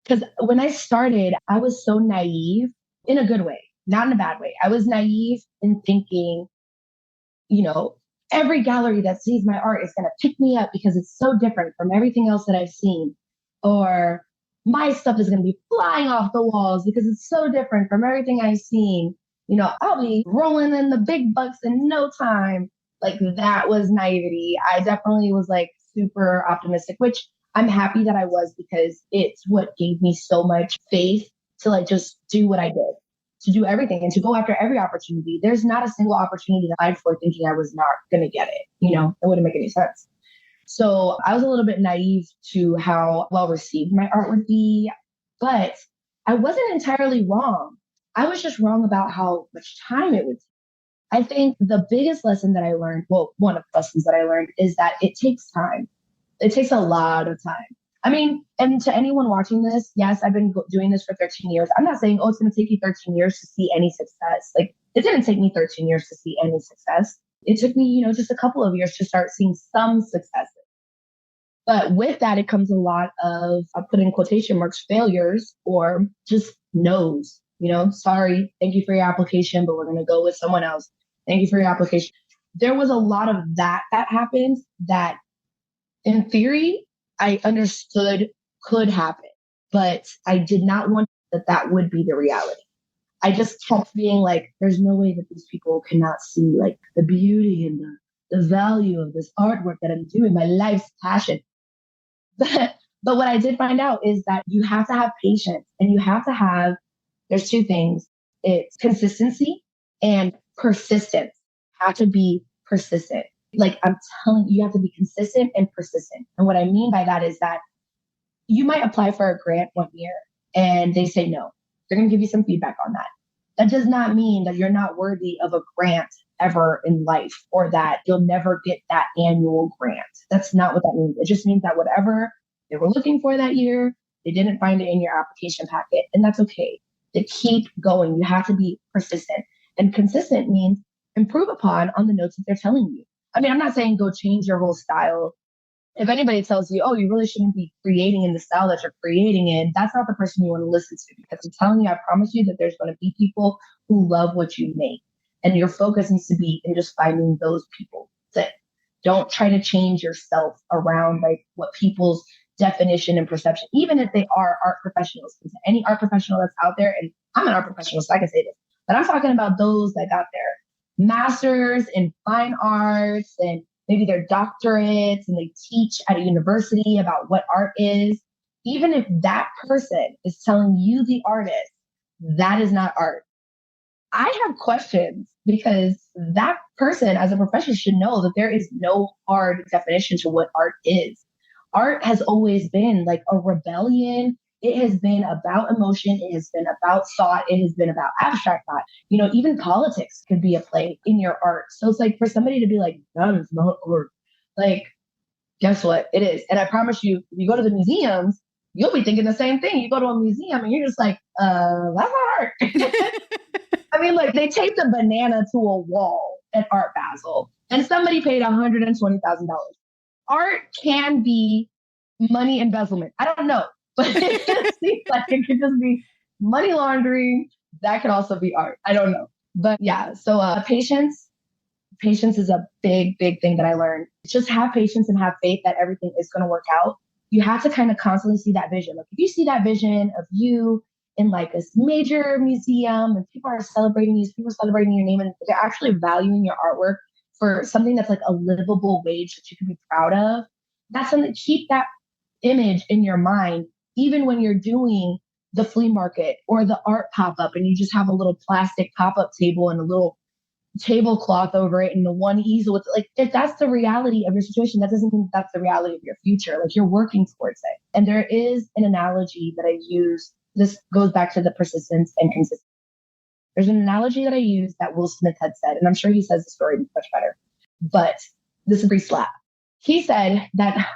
Because when I started, I was so naive in a good way, not in a bad way. I was naive in thinking, you know, every gallery that sees my art is going to pick me up because it's so different from everything else that I've seen. Or my stuff is going to be flying off the walls because it's so different from everything I've seen. You know, I'll be rolling in the big bucks in no time. Like, that was naivety. I definitely was like super optimistic, which I'm happy that I was, because it's what gave me so much faith to like just do what I did, to do everything and to go after every opportunity. There's not a single opportunity that I applied for thinking I was not going to get it. You know, it wouldn't make any sense. So I was a little bit naive to how well received my art would be, but I wasn't entirely wrong. I was just wrong about how much time it would take. I think the biggest lesson that I learned, well, one of the lessons that I learned, is that it takes time. It takes a lot of time. I mean, and to anyone watching this, yes, I've been doing this for 13 years. I'm not saying, oh, it's going to take you 13 years to see any success. Like, it didn't take me 13 years to see any success. It took me, you know, just a couple of years to start seeing some successes. But with that, it comes a lot of, I put in quotation marks, failures, or just no's. You know, sorry, thank you for your application, but we're going to go with someone else. Thank you for your application. There was a lot of that happened that, in theory, I understood could happen, but I did not want that would be the reality. I just kept being like, there's no way that these people cannot see like the beauty and the value of this artwork that I'm doing, my life's passion. But what I did find out is that you have to have patience, and you have to have, there's two things. It's consistency and persistence. You have to be persistent. Like, I'm telling you, you have to be consistent and persistent. And what I mean by that is that you might apply for a grant one year and they say no. They're going to give you some feedback on that. That does not mean that you're not worthy of a grant ever in life, or that you'll never get that annual grant. That's not what that means. It just means that whatever they were looking for that year, they didn't find it in your application packet. And that's okay. To keep going, you have to be persistent. And consistent means improve upon on the notes that they're telling you. I mean, I'm not saying go change your whole style. If anybody tells you, oh, you really shouldn't be creating in the style that you're creating in, that's not the person you want to listen to. Because I'm telling you, I promise you that there's going to be people who love what you make. And your focus needs to be in just finding those people. That's it. Don't try to change yourself around like what people's definition and perception, even if they are art professionals. Because any art professional that's out there, and I'm an art professional, so I can say this, but I'm talking about those that got their masters in fine arts and maybe their doctorates and they teach at a university about what art is. Even if that person is telling you, the artist, that is not art, I have questions because that person as a professional should know that there is no hard definition to what art is. Art has always been like a rebellion. It has been about emotion. It has been about thought. It has been about abstract thought. You know, even politics could be a play in your art. So it's like for somebody to be like, that is not art. Like, guess what? It is. And I promise you, if you go to the museums, you'll be thinking the same thing. You go to a museum and you're just like, that's not art. I mean, like they taped a banana to a wall at Art Basel and somebody paid $120,000. Art can be money embezzlement. I don't know, but it seems like it could just be money laundering. That could also be art. I don't know. But yeah, so patience is a big, big thing that I learned. Just have patience and have faith that everything is going to work out. You have to kind of constantly see that vision. Like if you see that vision of you in like a major museum and people are celebrating you, people are celebrating your name and they're actually valuing your artwork for something that's like a livable wage that you can be proud of. That's something, keep that image in your mind, even when you're doing the flea market or the art pop-up and you just have a little plastic pop-up table and a little tablecloth over it and the one easel with like, if that's the reality of your situation, that doesn't mean that's the reality of your future. Like you're working towards it. And there is an analogy that I use. This goes back to the persistence and consistency. There's an analogy that I use that Will Smith had said, and I'm sure he says the story much better, but this is pretty slap. He said that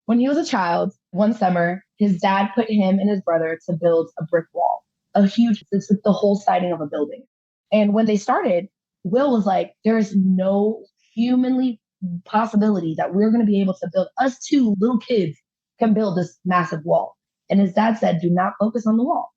when he was a child, one summer, his dad put him and his brother to build a brick wall, a huge, it's like the whole siding of a building. And when they started, Will was like, there is no humanly possibility that we're going to be able to build, us two little kids can build this massive wall. And his dad said, do not focus on the wall.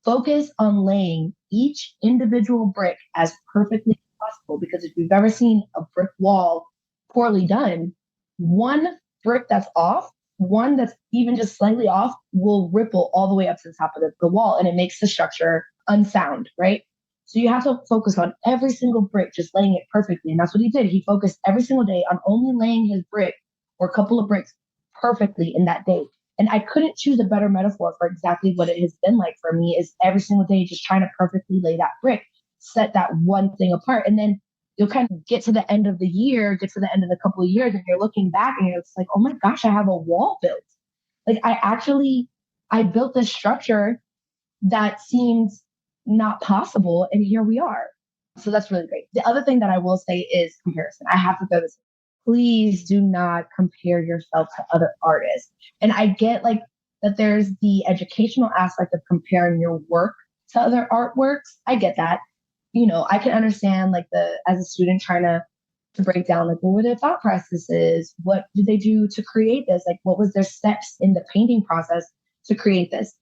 Focus on laying each individual brick as perfectly as possible. Because if you've ever seen a brick wall poorly done, one brick that's off, one that's even just slightly off will ripple all the way up to the top of the wall. And it makes the structure unsound, right? So you have to focus on every single brick, just laying it perfectly. And that's what he did. He focused every single day on only laying his brick or a couple of bricks perfectly in that day. And I couldn't choose a better metaphor for exactly what it has been like for me is every single day just trying to perfectly lay that brick, set that one thing apart. And then you'll kind of get to the end of the year, get to the end of the couple of years, and you're looking back and it's like, oh my gosh, I have a wall built. Like I built this structure that seems not possible. And here we are. So that's really great. The other thing that I will say is comparison. I have to go this. Please do not compare yourself to other artists. And I get like that there's the educational aspect of comparing your work to other artworks. I get that. You know, I can understand like as a student trying to break down like what were their thought processes? What did they do to create this? Like what was their steps in the painting process to create this?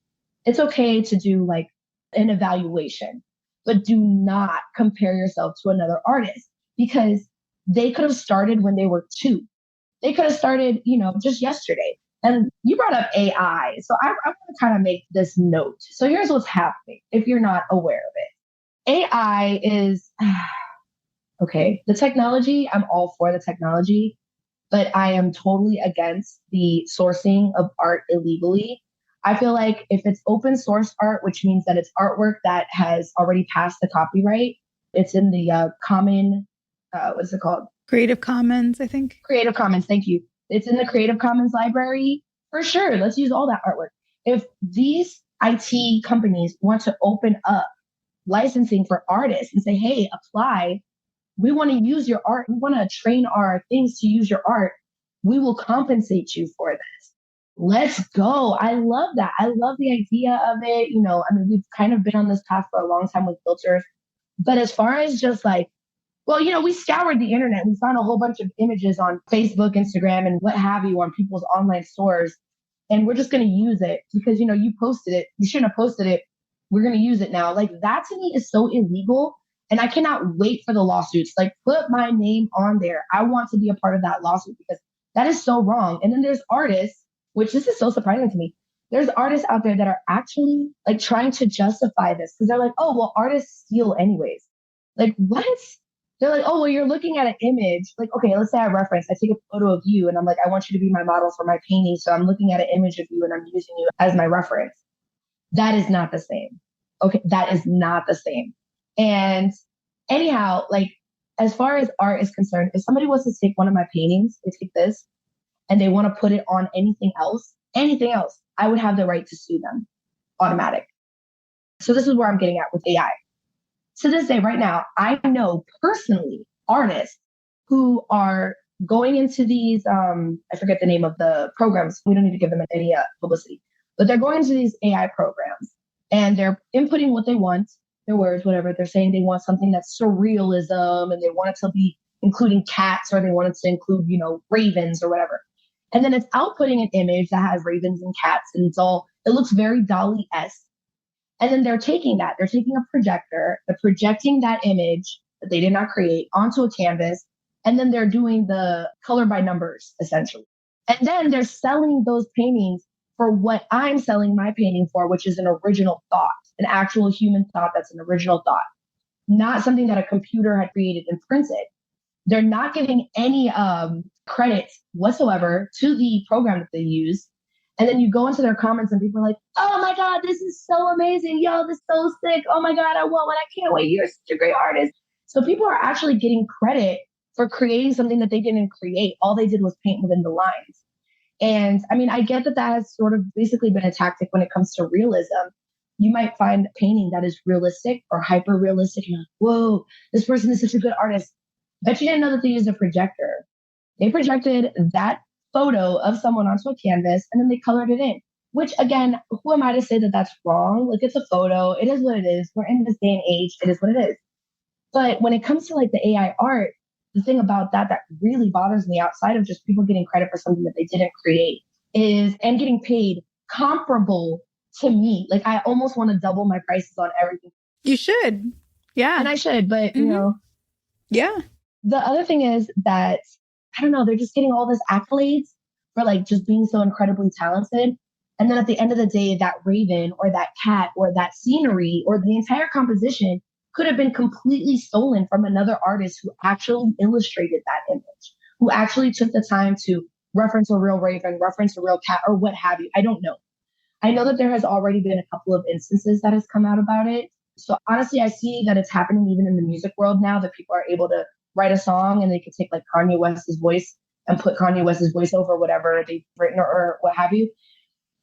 It's okay to do like an evaluation, but do not compare yourself to another artist because they could have started when they were 2. They could have started, you know, just yesterday. And you brought up AI. So I want to kind of make this note. So here's what's happening if you're not aware of it. AI is, okay, the technology, I'm all for the technology, but I am totally against the sourcing of art illegally. I feel like if it's open source art, which means that it's artwork that has already passed the copyright, it's in the common, what's it called? Creative Commons, I think. Creative Commons, thank you. It's in the Creative Commons library. For sure, let's use all that artwork. If these IT companies want to open up licensing for artists and say, hey, apply, we want to use your art, we want to train our things to use your art, we will compensate you for this. Let's go. I love that. I love the idea of it. You know, I mean, we've kind of been on this path for a long time with filters. But as far as just like, Well, we scoured the internet. We found a whole bunch of images on Facebook, Instagram, and what have you on people's online stores. And we're just going to use it because, you posted it. You shouldn't have posted it. We're going to use it now. Like that to me is so illegal. And I cannot wait for the lawsuits. Like put my name on there. I want to be a part of that lawsuit because that is so wrong. And then there's artists, which this is so surprising to me. There's artists out there that are actually like trying to justify this because they're like, oh, well, artists steal anyways. Like what? They're like, oh, well, you're looking at an image. Like, okay, let's say I take a photo of you and I'm like, I want you to be my model for my painting. So I'm looking at an image of you and I'm using you as my reference. That is not the same. Okay, that is not the same. And anyhow, like as far as art is concerned, if somebody wants to take one of my paintings, they take this and they want to put it on anything else, I would have the right to sue them. Automatic. So this is where I'm getting at with AI. To this day, right now, I know personally artists who are going into these, I forget the name of the programs. We don't need to give them any publicity, but they're going into these AI programs and they're inputting what they want, their words, whatever. They're saying they want something that's surrealism and they want it to be including cats or they want it to include, ravens or whatever. And then it's outputting an image that has ravens and cats and it looks very Dali-esque. And then they're taking a projector, they're projecting that image that they did not create onto a canvas. And then they're doing the color by numbers, essentially. And then they're selling those paintings for what I'm selling my painting for, which is an original thought, an actual human thought that's an original thought, not something that a computer had created and printed. They're not giving any credit whatsoever to the program that they use. And then you go into their comments and people are like, oh my God, this is so amazing. Yo, this is so sick. Oh my God, I want one. I can't wait. You're such a great artist. So people are actually getting credit for creating something that they didn't create. All they did was paint within the lines. And I mean, I get that has sort of basically been a tactic when it comes to realism. You might find a painting that is realistic or hyper realistic. And you're like, whoa, this person is such a good artist. Bet you didn't know that they used a projector. They projected that photo of someone onto a canvas and then they colored it in, which again, who am I to say that that's wrong? Like it's a photo. It is what it is. We're in this day and age. It is what it is. But when it comes to like the AI art, the thing about that really bothers me outside of just people getting credit for something that they didn't create and getting paid comparable to me. Like I almost want to double my prices on everything. You should. Yeah. And I should, but Yeah. The other thing is that I don't know, they're just getting all this accolades for like just being so incredibly talented. And then at the end of the day, that raven or that cat or that scenery or the entire composition could have been completely stolen from another artist who actually illustrated that image, who actually took the time to reference a real raven, reference a real cat, or what have you. I don't know. I know that there has already been a couple of instances that has come out about it. So honestly, I see that it's happening even in the music world now that people are able to write a song and they could take like Kanye West's voice and put Kanye West's voice over whatever they've written or what have you.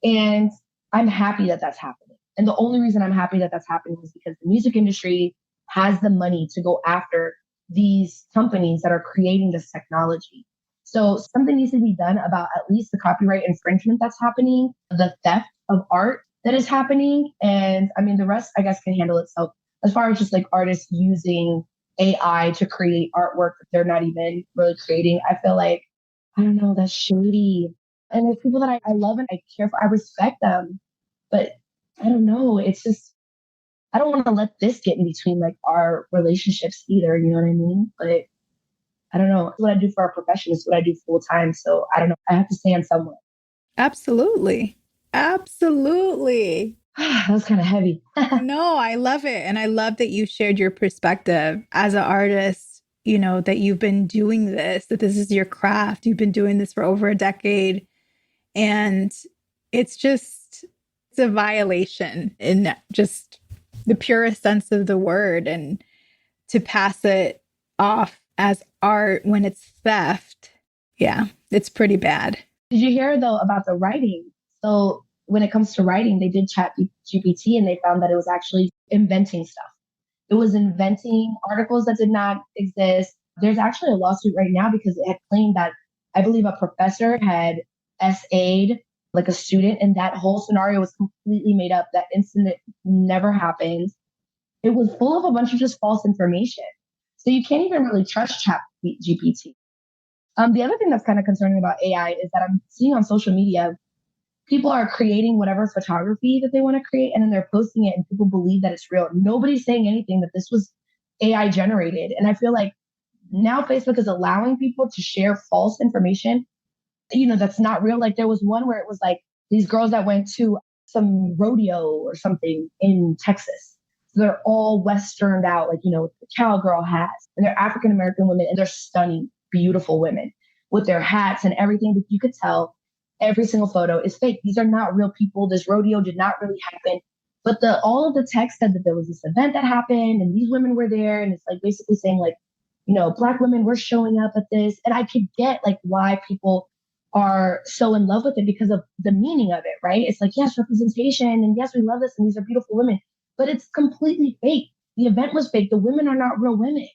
And I'm happy that that's happening. And the only reason I'm happy that that's happening is because the music industry has the money to go after these companies that are creating this technology. So something needs to be done about at least the copyright infringement that's happening, the theft of art that is happening. And I mean, the rest, I guess, can handle itself as far as just like artists using AI to create artwork that they're not even really creating. I feel like, I don't know, that's shady. And there's people that I love and I care for, I respect them. But I don't know, it's just, I don't want to let this get in between like our relationships either, you know what I mean? But I don't know, it's what I do for our profession, it's what I do full time. So I don't know, I have to stand somewhere. Absolutely. Absolutely. That was kind of heavy. No, I love it. And I love that you shared your perspective as an artist, that you've been doing this, that this is your craft. You've been doing this for over a decade. And it's a violation in just the purest sense of the word. And to pass it off as art when it's theft, yeah, it's pretty bad. Did you hear though about the writing? So when it comes to writing, they did chat GPT and they found that it was actually inventing stuff. It was inventing articles that did not exist. There's actually a lawsuit right now because it had claimed that I believe a professor had SA'd like a student and that whole scenario was completely made up. That incident never happened. It was full of a bunch of just false information. So you can't even really trust Chat GPT. The other thing that's kind of concerning about AI is that I'm seeing on social media, people are creating whatever photography that they want to create and then they're posting it and people believe that it's real. Nobody's saying anything that this was AI generated. And I feel like now Facebook is allowing people to share false information, that's not real. Like there was one where it was like these girls that went to some rodeo or something in Texas. So they're all westerned out, like, with the cowgirl hats, and they're African American women and they're stunning, beautiful women with their hats and everything. But you could tell every single photo is fake. These are not real people. This rodeo did not really happen. But all of the text said that there was this event that happened and these women were there. And it's like basically saying like, Black women were showing up at this. And I could get like why people are so in love with it because of the meaning of it, right? It's like, yes, representation. And yes, we love this. And these are beautiful women, but it's completely fake. The event was fake. The women are not real women.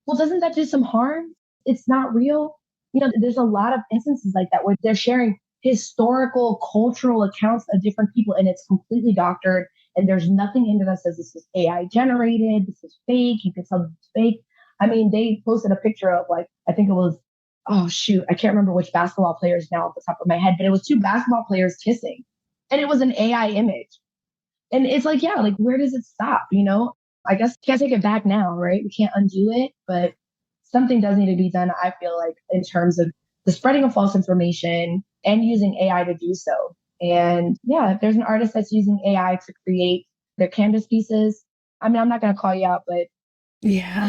Well, doesn't that do some harm? It's not real. There's a lot of instances like that where they're sharing historical, cultural accounts of different people and it's completely doctored. And there's nothing in there that says this is AI generated. This is fake. You can tell this is fake. I mean, they posted a picture of like, I think it was, oh shoot, I can't remember which basketball players now off the top of my head, but it was two basketball players kissing and it was an AI image. And it's like, yeah, like where does it stop? I guess can't take it back now, right? We can't undo it, but something does need to be done, I feel like, in terms of the spreading of false information and using AI to do so. And yeah, if there's an artist that's using AI to create their canvas pieces, I mean, I'm not going to call you out, but yeah,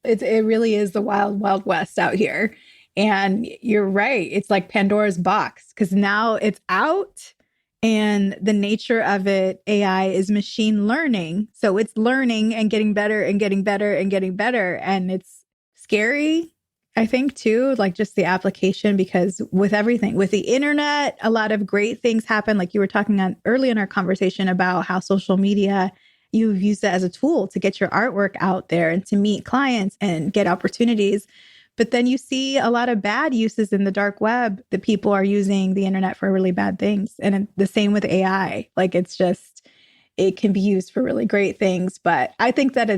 it really is the wild, wild west out here. And you're right. It's like Pandora's box because now it's out and the nature of it, AI is machine learning. So it's learning and getting better and getting better and getting better. And it's scary, I think, too, like just the application, because with everything, with the internet, a lot of great things happen. Like you were talking on early in our conversation about how social media, you've used it as a tool to get your artwork out there and to meet clients and get opportunities. But then you see a lot of bad uses in the dark web that people are using the internet for really bad things. And the same with AI. Like it can be used for really great things. But I think that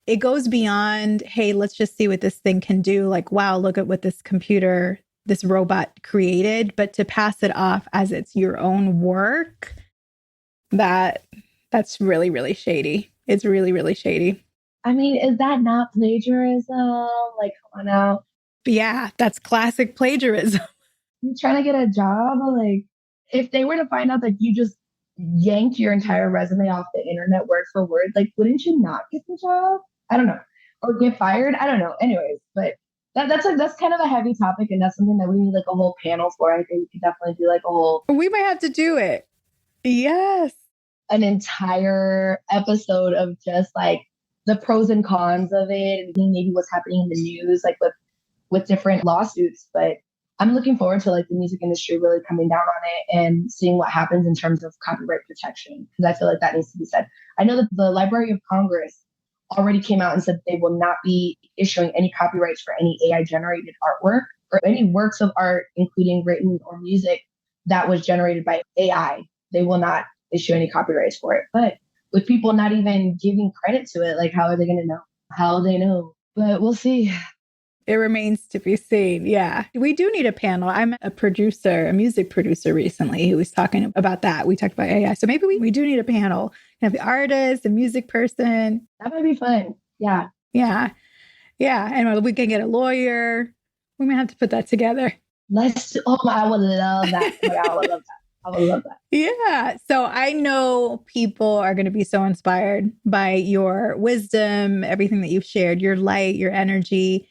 it goes beyond, hey, let's just see what this thing can do. Like, wow, look at what this robot created. But to pass it off as it's your own work, that's really, really shady. It's really, really shady. I mean, is that not plagiarism? Like, come on now. Yeah, that's classic plagiarism. You trying to get a job? Like, if they were to find out that you just yanked your entire resume off the internet word for word, like, wouldn't you not get the job? I don't know. Or get fired? I don't know. Anyways, but that's kind of a heavy topic, and that's something that we need like a whole panel for. I think we could definitely do like a whole. We might have to do it. Yes. An entire episode of just like the pros and cons of it and maybe what's happening in the news, like with different lawsuits. But I'm looking forward to like the music industry really coming down on it and seeing what happens in terms of copyright protection, because I feel like that needs to be said. I know that the Library of Congress already came out and said they will not be issuing any copyrights for any AI generated artwork or any works of art, including written or music that was generated by AI. They will not issue any copyrights for it. But with people not even giving credit to it, like how are they going to know? How they know? But we'll see. It remains to be seen. Yeah. We do need a panel. I met a music producer recently who was talking about that. We talked about AI. So maybe we do need a panel. Have the artist, a music person. That might be fun. Yeah. Yeah. Yeah. And we can get a lawyer. We might have to put that together. I would love that. I would love that. I would love that. Yeah. So I know people are going to be so inspired by your wisdom, everything that you've shared, your light, your energy.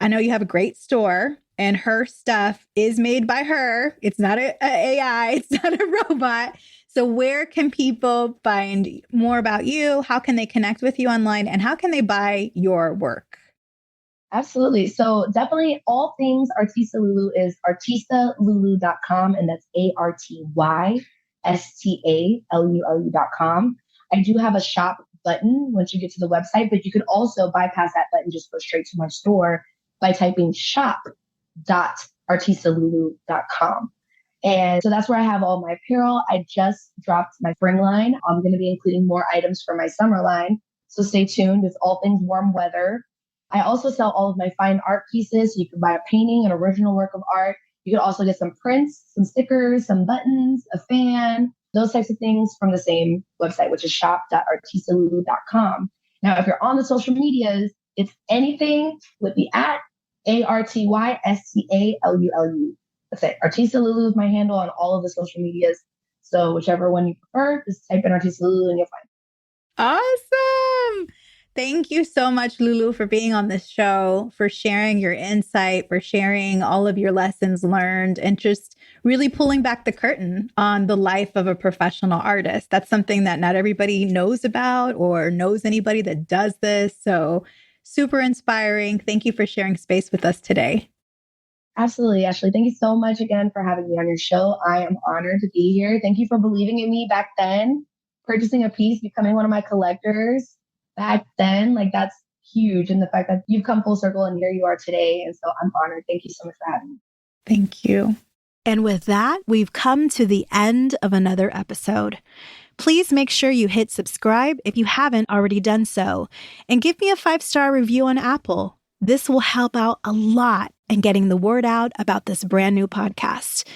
I know you have a great store and her stuff is made by her. It's not an AI. It's not a robot. So where can people find more about you? How can they connect with you online? And how can they buy your work? Absolutely. So definitely all things Artysta LuLu is artystalulu.com, and that's ARTYSTALULU.com. I do have a shop button once you get to the website, but you could also bypass that button, just go straight to my store by typing shop.artystalulu.com. And so that's where I have all my apparel. I just dropped my spring line. I'm going to be including more items for my summer line. So stay tuned. It's all things warm weather. I also sell all of my fine art pieces. So you can buy a painting, an original work of art. You can also get some prints, some stickers, some buttons, a fan, those types of things from the same website, which is shop.artystalulu.com. Now, if you're on the social medias, it's anything with the @ ARTYSTALULU. That's it. Artysta LuLu is my handle on all of the social medias. So whichever one you prefer, just type in Artysta LuLu and you'll find it. Awesome. Thank you so much, Lulu, for being on this show, for sharing your insight, for sharing all of your lessons learned, and just really pulling back the curtain on the life of a professional artist. That's something that not everybody knows about or knows anybody that does this. So super inspiring. Thank you for sharing space with us today. Absolutely, Ashley. Thank you so much again for having me on your show. I am honored to be here. Thank you for believing in me back then, purchasing a piece, becoming one of my collectors back then. Like, that's huge. And the fact that you've come full circle and here you are today. And so I'm honored. Thank you so much for having me. Thank you. And with that, we've come to the end of another episode. Please make sure you hit subscribe if you haven't already done so, and give me a 5-star review on Apple. This will help out a lot in getting the word out about this brand new podcast.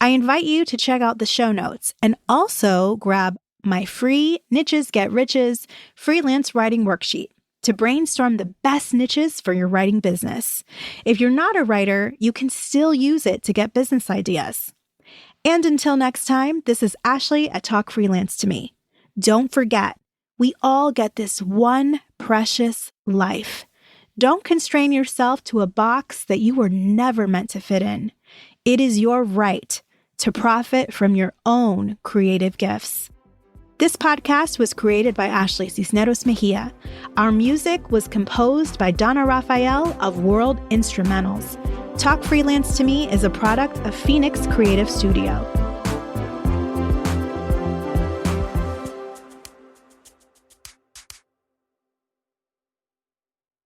I invite you to check out the show notes and also grab my free Niches Get Riches freelance writing worksheet to brainstorm the best niches for your writing business. If you're not a writer, you can still use it to get business ideas. And until next time, this is Ashley at Talk Freelance to Me. Don't forget, we all get this one precious life. Don't constrain yourself to a box that you were never meant to fit in. It is your right to profit from your own creative gifts. This podcast was created by Ashley Cisneros Mejia. Our music was composed by Donna Rafael of World Instrumentals. Talk Freelance to Me is a product of Phoenix Creative Studio.